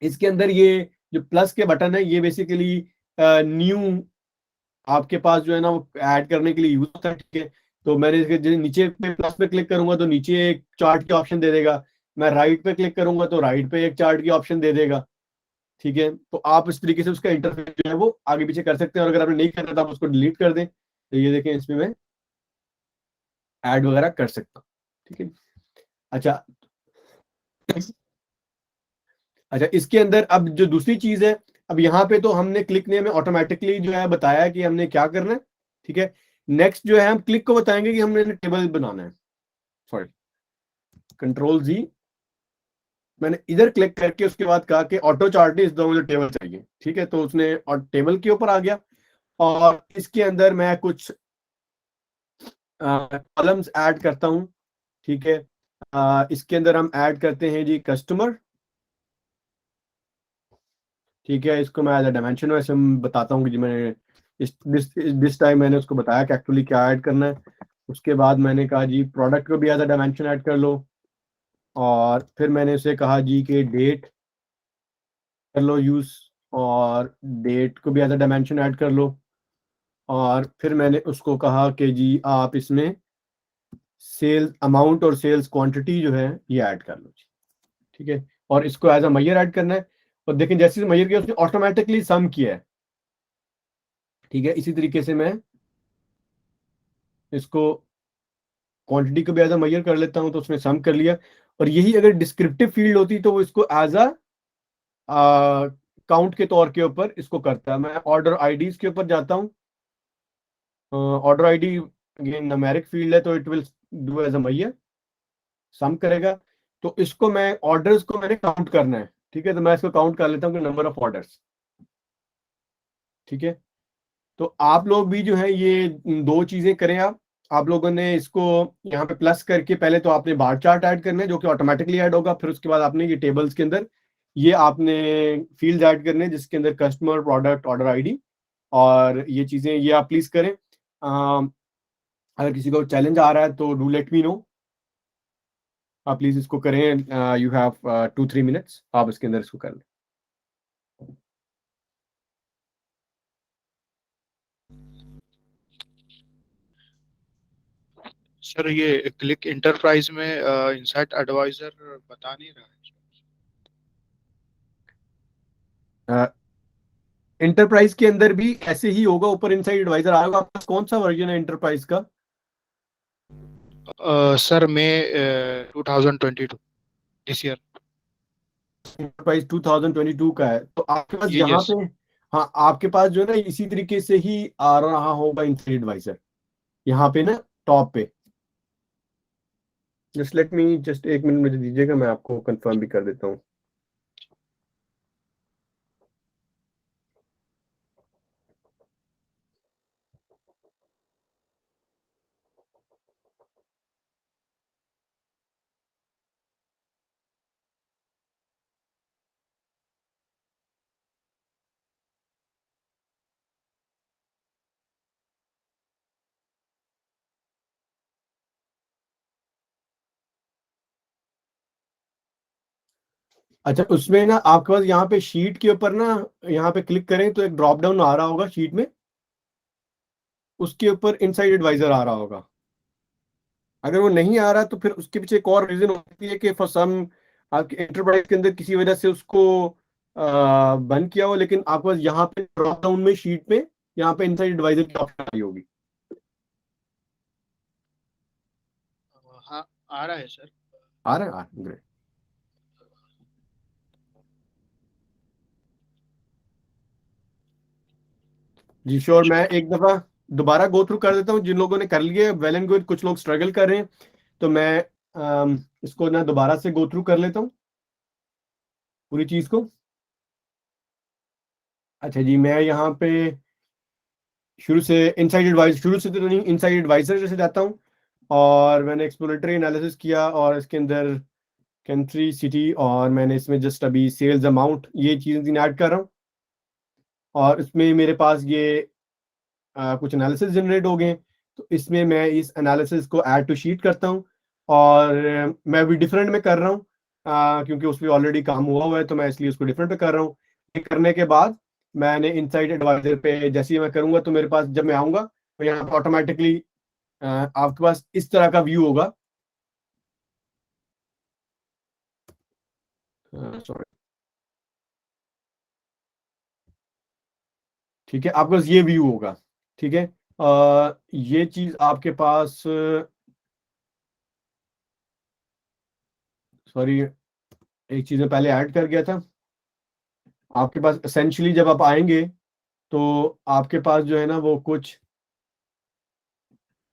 इसके अंदर ये जो प्लस के बटन है ये बेसिकली न्यू आपके पास जो है ना वो ऐड करने के लिए यूज होता है, ठीक है। तो मैंने इसके नीचे पे प्लस पे क्लिक करूंगा तो नीचे एक चार्ट की ऑप्शन दे देगा, मैं राइट पे क्लिक करूंगा तो राइट पे एक चार्ट की ऑप्शन दे देगा, ठीक है। तो आप इस तरीके से उसका इंटरफेस जो है वो आगे पीछे कर सकते हैं, और अगर आपने नहीं करना तो आप उसको डिलीट कर दें। तो ये देखें इसमें मैं ऐड वगैरह कर सकता हूँ, ठीक है। अच्छा, अच्छा इसके अंदर अब जो दूसरी चीज है, अब यहाँ पे तो हमने क्लिक ने हमें ऑटोमेटिकली जो है बताया कि हमने क्या करना है, ठीक है। नेक्स्ट जो है हम क्लिक को बताएंगे कि हमने टेबल बनाना है। सॉरी, कंट्रोल जी, मैंने इधर क्लिक करके उसके बाद कहा कि ऑटो चार्ट इस दो मुझे टेबल चाहिए, ठीक है। तो उसने और टेबल के ऊपर आ गया, और इसके अंदर मैं कुछ कॉलम्स ऐड करता हूँ, ठीक है। इसके अंदर हम ऐड करते हैं जी कस्टमर, ठीक है। इसको मैं एज अ डायमेंशन वैसे मैं बताता हूँ कि जी मैंने दिस टाइम मैंने उसको बताया कि एक्चुअली क्या ऐड करना है। उसके बाद मैंने कहा जी प्रोडक्ट को भी एज अ डायमेंशन ऐड कर लो, और फिर मैंने उसे कहा जी कि डेट कर लो यूज, और डेट को भी एज अ डायमेंशन ऐड कर लो। और फिर मैंने उसको कहा कि जी आप इसमें सेल्स अमाउंट और सेल्स क्वांटिटी जो है ये ऐड कर लो जी, ठीक है। और इसको एज अ मैयर ऐड करना है, और देखें जैसे मैयर किया उसने ऑटोमेटिकली सम किया है, ठीक है। इसी तरीके से मैं इसको क्वांटिटी को भी एज अ मैयर कर लेता हूं तो उसने सम कर लिया। और यही अगर डिस्क्रिप्टिव फील्ड होती तो वो इसको एज अ काउंट के तौर के ऊपर इसको करता है। मैं ऑर्डर आईडीज के ऊपर जाता हूँ, order ID again numeric field है तो it will do as a measure, sum करेगा। तो इसको मैं ऑर्डर्स को मैंने काउंट करना है, ठीक है। तो मैं इसको काउंट कर लेता हूँ कि नंबर ऑफ ऑर्डर्स, ठीक है। तो आप लोग भी जो है ये दो चीजें करें आप, आप लोगों ने इसको यहाँ पे प्लस करके पहले तो आपने बार चार्ट ऐड करना है जो कि ऑटोमेटिकली ऐड होगा, फिर उसके बाद आपने ये टेबल्स के अंदर ये आपने फील्ड ऐड करने हैं जिसके अंदर कस्टमर, प्रोडक्ट, ऑर्डर आईडी और ये चीजें, ये आप प्लीज करें। अगर किसी को चैलेंज आ रहा है तो डू लेट मी नो, आप प्लीज इसको करें। यू हैव 2-3 मिनट्स, आप इसके अंदर इसको कर लें। सर ये क्लिक इंटरप्राइज में इनसाइट एडवाइजर बता नहीं रहा है। इंटरप्राइज के अंदर भी ऐसे ही होगा, ऊपर इनसाइड एडवाइजर आएगा। आपका कौन सा वर्जन है इंटरप्राइज का? Sir May 2022 this year. Enterprise 2022 का है, तो आपके पास ये यहाँ यस। पे, हाँ आपके पास जो है ना इसी तरीके से ही आ रहा होगा इनसाइड एडवाइजर यहाँ पे ना टॉप पे। Just let me, just 1 minute मुझे दीजिएगा, मैं आपको कंफर्म भी कर देता हूँ। अच्छा, उसमें ना आपके पास यहाँ पे शीट के ऊपर ना, यहाँ पे क्लिक करें तो एक ड्रॉप डाउन आ रहा होगा शीट में, उसके ऊपर इनसाइड एडवाइजर आ रहा होगा। अगर वो नहीं आ रहा तो फिर उसके पीछे एक और रीजन हो सकती है कि फॉर सम आपके एंटरप्राइज के अंदर किसी वजह से उसको बंद किया हो, लेकिन आपके पास यहाँ पे ड्रॉप डाउन में शीट पे यहाँ पे इनसाइड एडवाइजर की ऑप्शन आई होगी। हाँ आ रहा है सर। आ रहा है, ग्रेट जी, श्योर। मैं एक दफा दोबारा गो थ्रू कर देता हूँ, जिन लोगों ने कर लिए वेल एंड गुड, कुछ लोग स्ट्रगल कर रहे हैं, तो मैं इसको ना दोबारा से गो थ्रू कर लेता हूँ पूरी चीज को। अच्छा जी, मैं यहाँ पे शुरू से इनसाइड एडवाइजर, शुरू से तो नहीं, इनसाइड एडवाइजर जैसे जाता हूँ और मैंने एक्सप्लोरेटरी एनालिसिस किया और इसके अंदर कंट्री, सिटी, और मैंने इसमें जस्ट अभी सेल्स अमाउंट ये चीजें ऐड कर रहा हूँ और इसमें मेरे पास ये कुछ एनालिसिस जनरेट हो गए। तो इसमें मैं इस एनालिसिस को ऐड टू शीट करता हूँ और मैं भी डिफरेंट में कर रहा हूँ क्योंकि उस पर ऑलरेडी काम हुआ है, तो मैं इसलिए उसको डिफरेंट पे कर रहा हूँ। ये करने के बाद मैंने इनसाइड एडवाइजर पे जैसे ही मैं करूंगा तो मेरे पास जब मैं आऊंगा तो यहाँ पे ऑटोमेटिकली आपके पास इस तरह का व्यू होगा। सॉरी, ठीक है, आपके पास ये व्यू होगा। ठीक है, ये चीज आपके पास, सॉरी एक चीज में पहले ऐड कर गया था। आपके पास एसेंशियली जब आप आएंगे तो आपके पास जो है ना वो कुछ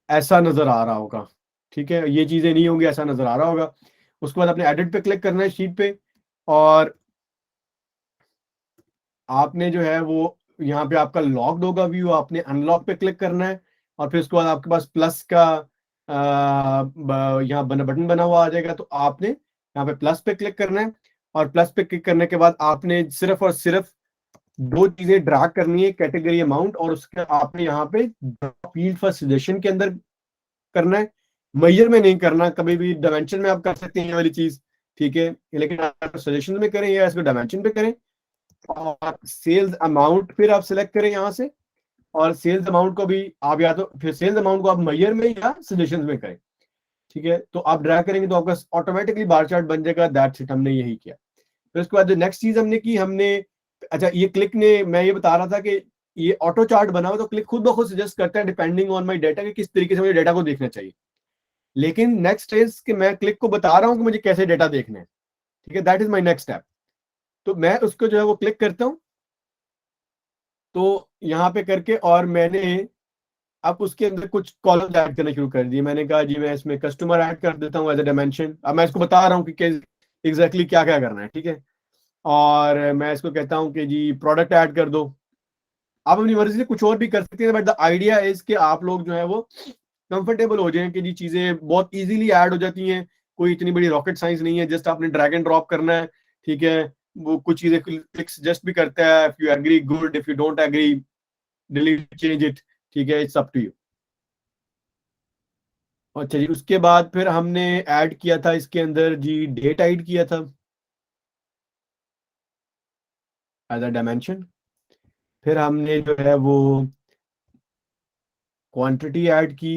ऐसा नजर आ रहा होगा। ठीक है, ये चीजें नहीं होंगी, ऐसा नजर आ रहा होगा। उसके बाद आपने एडिट पे क्लिक करना है शीट पे और आपने जो है वो यहाँ पे आपका लॉक्ड होगा व्यू, आपने अनलॉक पे क्लिक करना है और फिर उसके बाद आपके पास प्लस का यहाँ बटन बना हुआ आ जाएगा, तो आपने यहाँ पे प्लस पे क्लिक करना है और प्लस पे क्लिक करने के बाद आपने सिर्फ और सिर्फ दो चीजें ड्रैग करनी है, कैटेगरी अमाउंट और उसके आपने यहाँ पे फील्ड फॉर सजेशन के अंदर करना है, मैयर में नहीं करना। कभी भी डायमेंशन में आप कर सकते हैं ये वाली चीज, ठीक है, लेकिन आप सजेशन में करें या इसको डायमेंशन पे करें और सेल्स अमाउंट फिर आप सिलेक्ट करें यहाँ से और सेल्स अमाउंट को भी आप या तो फिर सेल्स अमाउंट को आप मैयर में या सजेशन में करें। ठीक है, तो आप ड्रैग करेंगे तो आपका ऑटोमेटिकली बार चार्ट बन जाएगा। दैट्स इट, हमने यही किया। फिर उसके बाद जो नेक्स्ट चीज हमने की, हमने, अच्छा ये क्लिक ने, मैं ये बता रहा था कि ये ऑटो चार्ट बना हुआ तो क्लिक खुद ब खुद सजेस्ट करता है डिपेंडिंग ऑन माय डाटा कि किस तरीके से मुझे डाटा को देखना चाहिए। लेकिन नेक्स्ट इज कि मैं क्लिक को बता रहा हूं कि मुझे कैसे डाटा देखना है। ठीक है, that is my next step. तो मैं उसको जो है वो क्लिक करता हूं, तो यहाँ पे करके और मैंने अब उसके अंदर कुछ कॉलम ऐड करना शुरू कर दिए। मैंने कहा जी मैं इसमें कस्टमर ऐड कर देता हूँ एज ए डायमेंशन। अब मैं इसको बता रहा हूँ कि एग्जैक्टली क्या क्या करना है। ठीक है, और मैं इसको कहता हूँ कि जी प्रोडक्ट ऐड कर दो। आप अपनी मर्जी से कुछ और भी कर सकते हैं, बट द आइडिया इज कि आप लोग जो है वो कंफर्टेबल हो जाएं कि जी चीजें बहुत इजीली ऐड हो जाती हैं, कोई इतनी बड़ी रॉकेट साइंस नहीं है, जस्ट आपने ड्रैग एंड ड्रॉप करना है, ठीक है। वो कुछ चीजें क्लिक्स जस्ट भी करता है, if you agree good, if you don't agree delete change it, ठीक है, इट्स अप टू यू। अच्छा जी, उसके बाद फिर हमने ऐड किया था इसके अंदर जी डेट ऐड किया था एज अ डायमेंशन। फिर हमने जो है वो क्वांटिटी ऐड की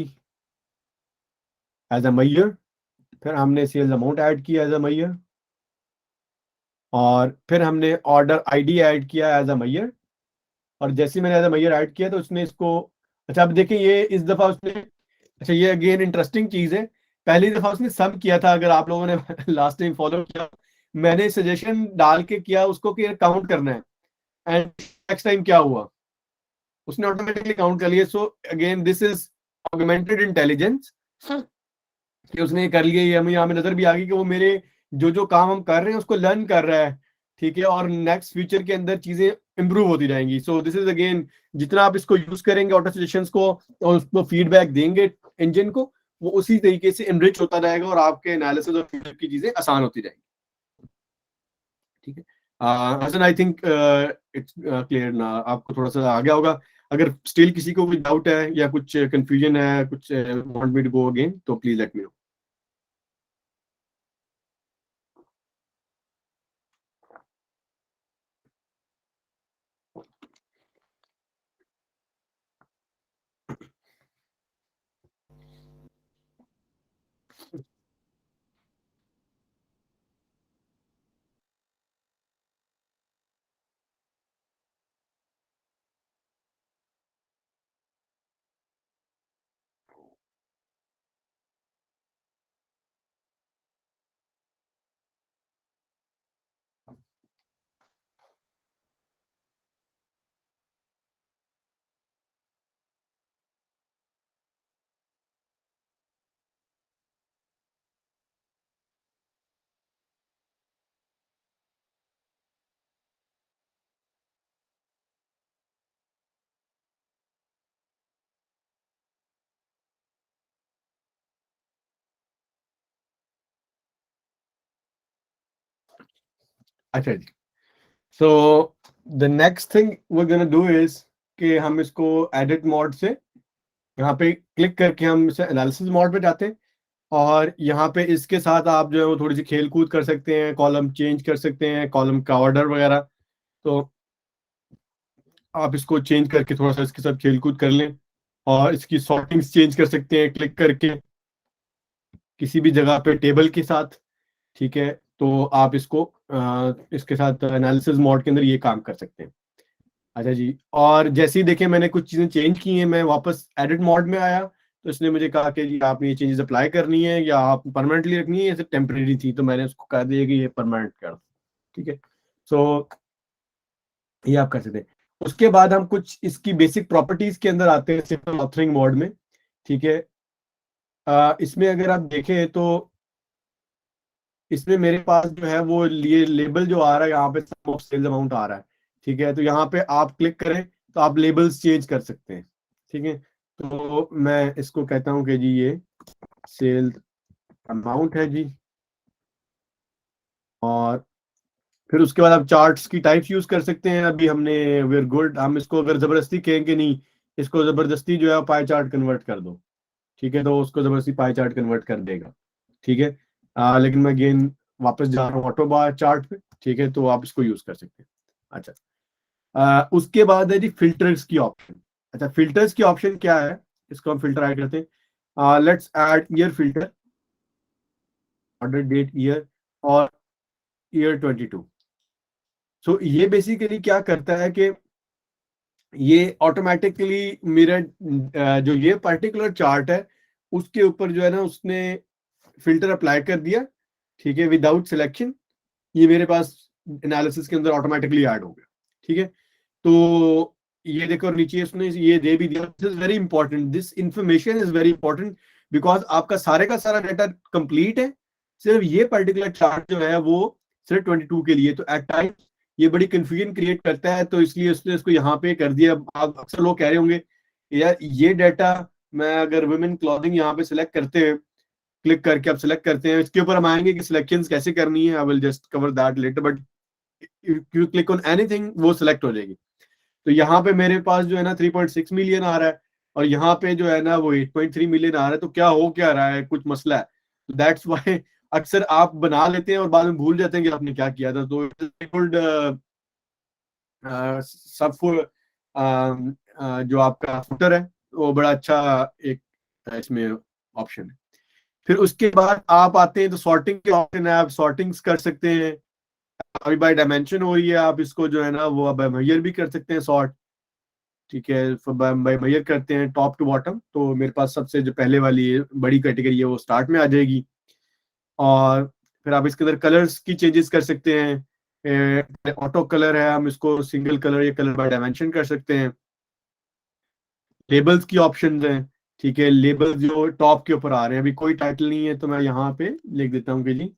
एज अ मैयर। फिर हमने सेल्स अमाउंट ऐड किया एज अ मैयर। और फिर हमने ऑर्डर आईडी ऐड किया एज अ मैयर। और जैसे ही मैंने एज अ मैयर ऐड किया तो उसने इसको, अच्छा अब देखिए ये इस दफा उसने, अच्छा ये अगेन इंटरेस्टिंग चीज है, पहली दफा उसने सम किया था, अगर आप लोगों ने लास्ट टाइम फॉलो किया, मैंने सजेशन डाल के किया उसको कि काउंट करना है, एंड नेक्स्ट टाइम क्या हुआ, उसने ऑटोमेटिकली काउंट कर लिया। So again this is augmented intelligence, कि उसने ये कर लिया, ये हमें यहाँ में नजर भी आ गई कि वो मेरे जो जो काम हम कर रहे हैं उसको लर्न कर रहा है, ठीक है, और नेक्स्ट फ्यूचर के अंदर चीजें इंप्रूव होती जाएंगी। सो दिस इज अगेन, जितना आप इसको यूज करेंगे ऑटो सजेशंस को और उसको फीडबैक देंगे इंजन को, वो उसी तरीके से इनरिच होता जाएगा और आपके एनालिसिस और फीडबैक की चीजें आसान होती जाएंगी, ठीक है। Hasan I think it's clear ना, आपको थोड़ा सा आ गया होगा। अगर स्टिल किसी को कोई डाउट है या कुछ कंफ्यूजन है, कुछ want me to go again, तो प्लीज लेट मी नो। अच्छा जी, so the next thing we gonna do is कि हम इसको एडिट मोड से यहाँ पे क्लिक करके हम इसे एनालिसिस मोड पे जाते हैं, और यहाँ पे इसके साथ आप जो है वो थोड़ी सी खेल कूद कर सकते हैं, कॉलम चेंज कर सकते हैं, कॉलम का ऑर्डर वगैरह। तो आप इसको चेंज करके थोड़ा सा इसके साथ खेल कूद कर लें, और इसकी सॉर्टिंग्स चेंज कर सकते हैं क्लिक करके किसी भी जगह पे टेबल के साथ, ठीक है। तो आप इसको इसके साथ एनालिसिस मोड के अंदर ये काम कर सकते हैं। अच्छा जी, और जैसे ही देखिए मैंने कुछ चीजें चेंज की हैं, मैं वापस एडिट मोड में आया, तो इसने मुझे कहा कि जी आपने ये चेंजेस अप्लाई करनी है या आप परमानेंटली रखनी है या सिर्फ टेम्परेरी थी, तो मैंने उसको कह दिया कि ये परमानेंट कर दो, ठीक है। सो ये आप कर सकते हैं। उसके बाद हम कुछ इसकी बेसिक प्रॉपर्टीज के अंदर आते हैं सिंपल ऑथरिंग मोड में, ठीक है। इसमें अगर आप देखें तो इसमें मेरे पास जो है वो ये लेबल जो आ रहा है यहाँ पे सम ऑफ सेल्स अमाउंट आ रहा है, ठीक है। तो यहाँ पे आप क्लिक करें तो आप लेबल्स चेंज कर सकते हैं, ठीक है। तो मैं इसको कहता हूँ कि जी ये सेल्स अमाउंट है जी, और फिर उसके बाद आप चार्ट्स की टाइप्स यूज कर सकते हैं। अभी हमने वेर गुड, हम इसको अगर जबरदस्ती कहेंगे नहीं, इसको जबरदस्ती जो है पाई चार्ट कन्वर्ट कर दो, ठीक है, तो उसको जबरदस्ती पाई चार्ट कन्वर्ट कर देगा, ठीक है। लेकिन मैं अगेन वापस जा रहा हूँ ऑटो बार चार्ट पे, ठीक है, तो आप इसको यूज कर सकते हैं। अच्छा, उसके बाद है जी फिल्टर्स की ऑप्शन। अच्छा, फिल्टर्स की ऑप्शन क्या है, इसको हम फिल्टर ऐड करते हैं। Let's add year filter, order date year और ईयर 22। सो ये बेसिकली क्या करता है कि ये ऑटोमेटिकली मेरा जो ये पर्टिकुलर चार्ट है उसके ऊपर जो है ना उसने फिल्टर अप्लाई कर दिया, ठीक है, विदाउट सिलेक्शन, ये मेरे पास एनालिसिस के अंदर ऑटोमेटिकली ऐड हो गया, ठीक है। तो ये देखो नीचे उसने ये दे भी दिया, this is very important, this information is very important, because आपका सारे का सारा डाटा कंप्लीट है, सिर्फ ये पर्टिकुलर चार्ट जो है वो सिर्फ 22 के लिए। तो एट टाइम ये बड़ी कंफ्यूजन क्रिएट करता है, तो इसलिए उसने इसको यहाँ पे कर दिया। आप अक्सर लोग कह रहे होंगे यार ये डाटा मैं अगर वुमेन क्लॉथिंग यहाँ पे सिलेक्ट करते हैं, क्लिक करके आप सिलेक्ट करते हैं, इसके ऊपर हम आएंगे कि सिलेक्शंस कैसे करनी है, I will just cover that later, but you click on anything वो सिलेक्ट हो जाएगी। तो यहाँ पे मेरे पास जो है ना 3.6 मिलियन आ रहा है, और यहाँ पे जो है ना वो 8.3 मिलियन आ रहा है। तो क्या हो क्या रहा है, कुछ मसला है। दैट्स वाई अक्सर आप बना लेते हैं और बाद में भूल जाते हैं कि आपने क्या किया था। तो सब जो आपका फुटर है वो बड़ा अच्छा एक इसमें ऑप्शन है। फिर उसके बाद आप आते हैं तो सॉर्टिंग के ऑप्शन है, आप सॉर्टिंग्स कर सकते हैं। अभी बाय डायमेंशन हो रही है, आप इसको जो है ना वो बाय मेजर भी कर सकते हैं सॉर्ट, ठीक है। बाय मेजर करते हैं टॉप टू बॉटम, तो मेरे पास सबसे जो पहले वाली बड़ी कैटेगरी है वो स्टार्ट में आ जाएगी। और फिर आप इसके अंदर कलर्स की चेंजेस कर सकते हैं। ऑटो कलर है, हम इसको सिंगल कलर या कलर बाय डायमेंशन कर सकते हैं। लेबल्स की ऑप्शंस हैं, ठीक है। लेबल्स जो टॉप के ऊपर आ रहे हैं, अभी कोई टाइटल नहीं है तो मैं यहाँ पे लिख देता हूँ कि जी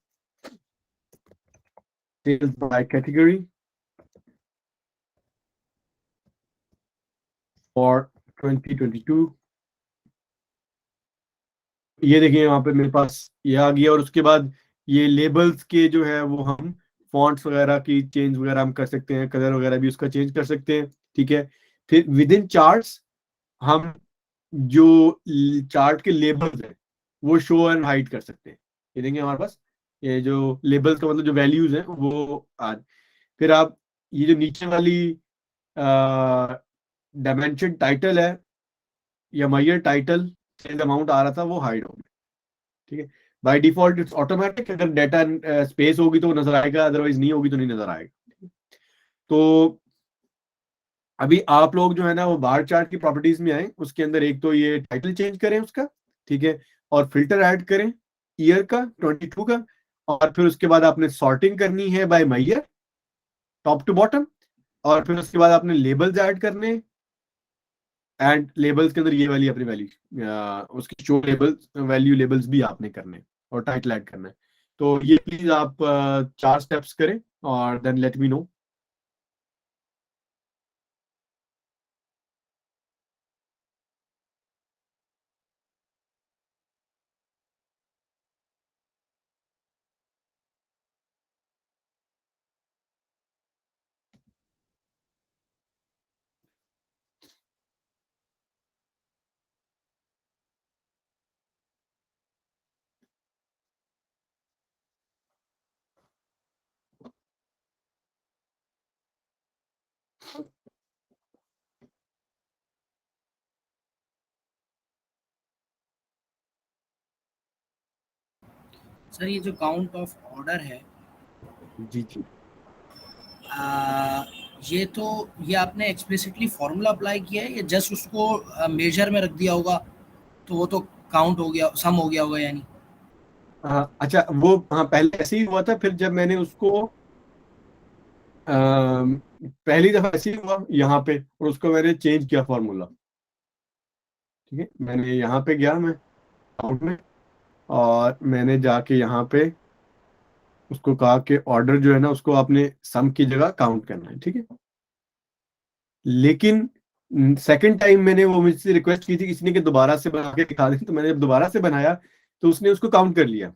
सेल्स बाय कैटेगरी फॉर 2022। ये देखिए यहाँ पे मेरे पास ये आ गया। और उसके बाद ये लेबल्स के जो है वो हम फॉन्ट्स वगैरह की चेंज वगैरह हम कर सकते हैं, कलर वगैरह भी उसका चेंज कर सकते हैं, ठीक है। फिर विद इन चार्ट्स हम जो चार्ट के लेबल्स हैं वो शो एंड हाइड कर सकते हैं। ये देंगे हमारे पास ये जो लेबल्स का मतलब जो वैल्यूज हैं वो आज। फिर आप ये जो नीचे वाली डायमेंशन टाइटल है या मैयर टाइटल सेल अमाउंट आ रहा था वो हाइड हो गया, ठीक है। बाय डिफॉल्ट इट्स ऑटोमेटिक, अगर डाटा स्पेस होगी तो नजर आएगा, अदरवाइज नहीं होगी तो नहीं नजर आएगा। तो अभी आप लोग जो है ना वो बार चार्ट की प्रॉपर्टीज में आए, उसके अंदर एक तो ये टाइटल चेंज करें उसका, ठीक है। और फिल्टर ऐड करें ईयर का 22 का। और फिर उसके बाद आपने सॉर्टिंग करनी है bye Maihar top to bottom. और फिर उसके बाद आपने लेबल्स ऐड करने, एंड लेबल्स के अंदर ये वाली अपनी वैल्यू उसकी शो लेबल्स वैल्यू लेबल्स भी आपने करने और टाइटल ऐड करना है। तो ये प्लीज आप 4 स्टेप्स करें और then let me know. Sir ये जो काउंट ऑफ ऑर्डर है, जी जी ये तो ये आपने एक्सप्लिसिटली फॉर्मूला अप्लाई किया है या जस्ट उसको मेजर में रख दिया होगा तो वो तो काउंट हो गया, सम हो गया होगा यानी? अच्छा वो हाँ पहले ऐसे ही हुआ था, फिर जब मैंने उसको पहली दफा ऐसे ही हुआ यहाँ पे, और उसको मैंने चेंज किया फॉर्मूला, ठीक है। मैंने यहाँ पे गया मैं काउंट में, और मैंने जाके यहाँ पे उसको कहा कि ऑर्डर जो है ना उसको आपने सम की जगह काउंट करना है, ठीक है। लेकिन सेकंड टाइम मैंने वो मुझसे रिक्वेस्ट की थी किसी ने कि दोबारा से बना के दिखा दें, तो मैंने जब दोबारा से बनाया तो उसने उसको काउंट कर लिया,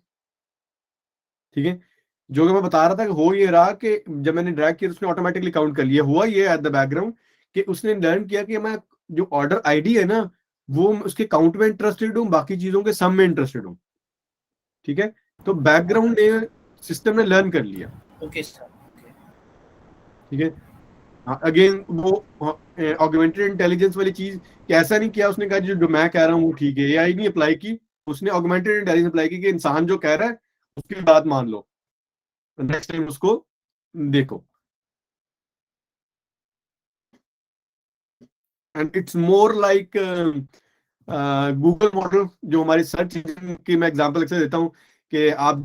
ठीक है। जो कि मैं बता रहा था कि हो ये रहा कि जब मैंने ड्रैग किया तो उसने ऑटोमेटिकली काउंट कर लिया। हुआ ये एट द बैकग्राउंड कि उसने लर्न किया कि मैं जो ऑर्डर आईडी है ना वो उसके काउंट में इंटरेस्टेड हूँ, बाकी चीजों के सम में इंटरेस्टेड हूँ, ठीक है। तो बैकग्राउंड ने सिस्टम ने लर्न कर लिया, ओके सर, ओके। ठीक है। अगेन वो ऑगमेंटेड इंटेलिजेंस वाली चीज कि ऐसा नहीं किया उसने कहा जो मैं कह रहा हूँ वो ठीक है, एआई नहीं अप्लाई की, उसने ऑगमेंटेड इंटेलिजेंस अप्लाई की कि इंसान जो कह रहा है उसकी बात मान लो, नेक्स्ट टाइम उसको देखो। And it's more like Google model जो हमारी सर्च इंजन की मैं एग्जांपल अक्सर देता हूँ कि आप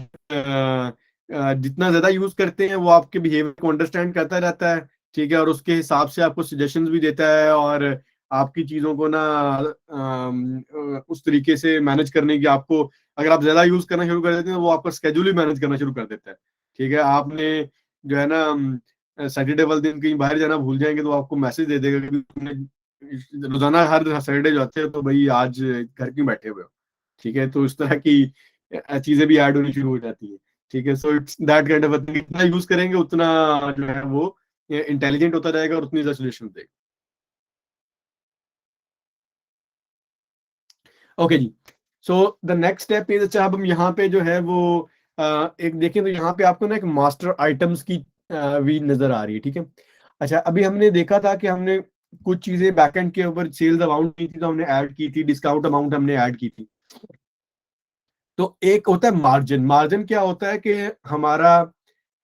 जितना ज्यादा यूज करते हैं वो आपके बिहेवियर को अंडरस्टैंड करता रहता है, ठीक है। और उसके हिसाब से आपको सजेशंस भी देता है, और आपकी चीजों को ना उस तरीके से मैनेज करने की आपको, अगर आप ज्यादा यूज करना शुरू कर देते हैं तो वो आपका स्केड्यूल ही मैनेज करना शुरू कर देता है, ठीक है। आपने जो है ना सैटरडे वाले दिन कहीं बाहर जाना भूल जाएंगे तो आपको मैसेज दे देगा कि तुमने रोजाना हर सैटरडे जाते हो तो भाई आज घर क्यों बैठे हुए हो, ठीक है। तो इस तरह की चीजें भी ऐड होनी शुरू हो जाती है, ठीक है। So it's that kind of, जितना यूज करेंगे उतना जो है वो इंटेलिजेंट होता जाएगा और उतनी ज्यादा सोल्यूशन देगा। ओके जी। So the next step is, अच्छा अब हम यहाँ पे जो है वो एक देखें तो यहाँ पे आपको ना एक मास्टर आइटम्स की भी नजर आ रही है, ठीक है। अच्छा अभी हमने देखा था कि हमने कुछ चीजें बैकएंड के ऊपर सेल्स अमाउंट की थी तो हमने ऐड की थी, डिस्काउंट अमाउंट हमने ऐड की थी। तो एक होता है मार्जिन। मार्जिन क्या होता है कि हमारा,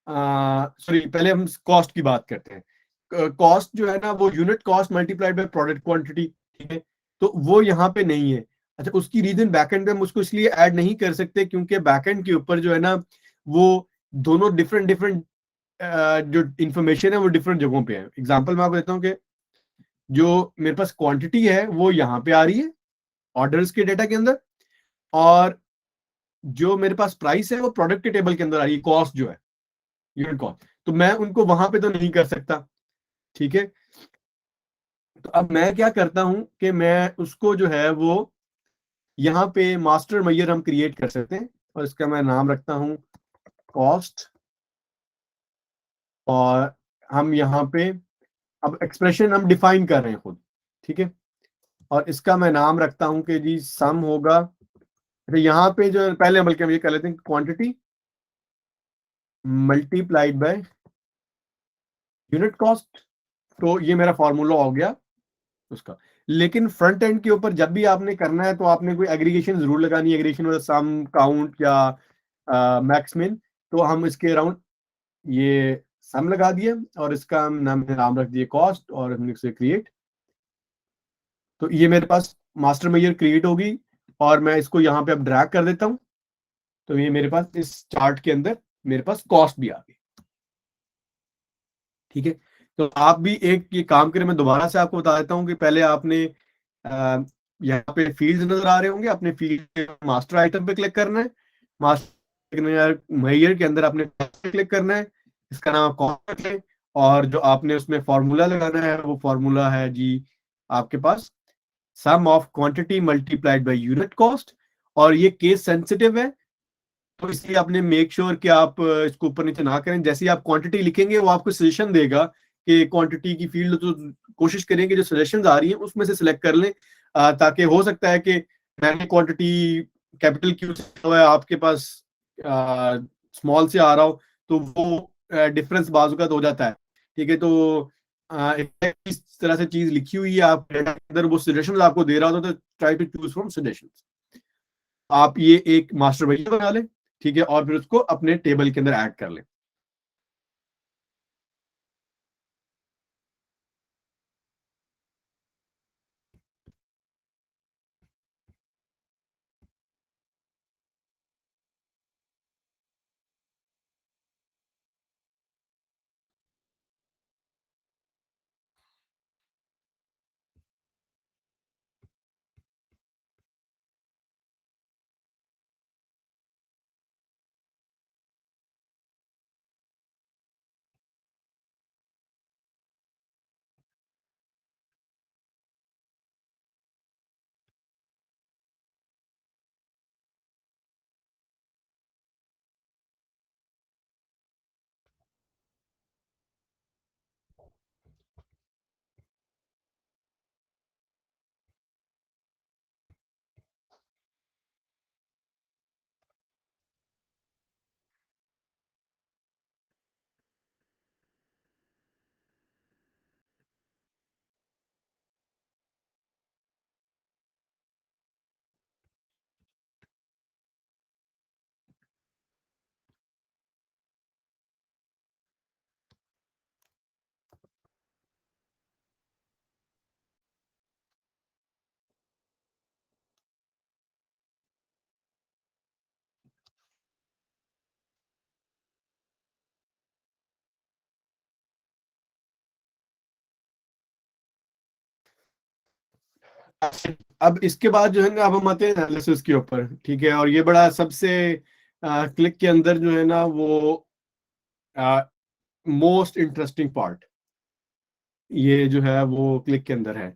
सॉरी पहले हम कॉस्ट की बात करते हैं। कॉस्ट जो है ना वो unit cost multiplied by product quantity, ठीक है। तो वो यहाँ पे नहीं है। अच्छा उसकी रीजन बैकएंड पे हम उसको इसलिए ऐड नहीं कर सकते क्योंकि बैकएंड के ऊपर जो है ना वो दोनों डिफरेंट डिफरेंट जो इंफॉर्मेशन है वो डिफरेंट जगहों पे है। एग्जांपल मैं आपको देता हूँ कि जो मेरे पास क्वांटिटी है वो यहाँ पे आ रही है ऑर्डर्स के डेटा के अंदर, और जो मेरे पास प्राइस है वो प्रोडक्ट के टेबल के अंदर आ रही है, कॉस्ट जो है यूनिट कॉस्ट। तो मैं उनको वहां पे तो नहीं कर सकता, ठीक है। तो अब मैं क्या करता हूं कि मैं उसको जो है वो यहाँ पे मास्टर मैयर हम क्रिएट कर सकते हैं, और इसका मैं नाम रखता हूं कॉस्ट। और हम यहाँ पे अब एक्सप्रेशन हम डिफाइन कर रहे हैं खुद, ठीक है। और इसका मैं नाम रखता हूं कि जी सम होगा, तो यहाँ पे जो पहले बल्कि हम ये कर लेते हैं quantity multiplied by unit cost. तो ये मेरा फॉर्मूला हो गया उसका। लेकिन फ्रंट एंड के ऊपर जब भी आपने करना है तो आपने कोई एग्रीगेशन जरूर लगानी है, एग्रीगेशन मतलब सम काउंट या मैक्स मिन। तो हम इसके अराउंड ये सम लगा दिए और इसका हम नाम रख दिए कॉस्ट, और हमने इसे क्रिएट। तो ये मेरे पास मास्टर मेजर क्रिएट होगी, और मैं इसको यहाँ पे अब ड्रैग कर देता हूँ। तो ये मेरे पास इस चार्ट के अंदर मेरे पास कॉस्ट भी आ गई, ठीक है। तो आप भी एक ये काम करें, मैं दोबारा से आपको बता देता हूँ कि पहले आपने यहाँ पे फील्ड नजर आ रहे होंगे, अपने फील्ड मास्टर आइटम पे क्लिक करना है। मास्टर मेजर के अंदर आपने क्लिक करना है, इसका नाम कॉस्ट है, और जो आपने उसमें फॉर्मूला लगाना है वो फॉर्मूला है जी आपके पास sum of quantity multiplied by unit cost. और ये केस सेंसिटिव है, तो इसलिए आपने मेक श्योर कि आप इसको ऊपर नीचे ना करें। जैसे ही आप क्वांटिटी लिखेंगे वो आपको सजेशन देगा कि क्वांटिटी की फील्ड, तो कोशिश करें कि जो सजेशंस आ रही हैं उसमें से सिलेक्ट कर लें, ताकि हो सकता है कि मैंने क्वांटिटी कैपिटल क्यू से हुआ है, आपके पास स्मॉल से आ रहा हो, तो वो डिफरेंस बाजू का हो जाता है, ठीक है। तो इस तरह से चीज लिखी हुई है आप अंदर, वो सजेशन आपको दे रहा होता है, तो try to choose from suggestion. आप ये एक मास्टर वेरिएबल बना लें, ठीक है, और फिर उसको अपने टेबल के अंदर ऐड कर लें। अब इसके बाद जो है ना, अब हम आते हैं एनालिसिस के ऊपर, ठीक है। और ये बड़ा सबसे क्लिक के अंदर जो है ना वो मोस्ट इंटरेस्टिंग पार्ट, ये जो है वो क्लिक के अंदर है।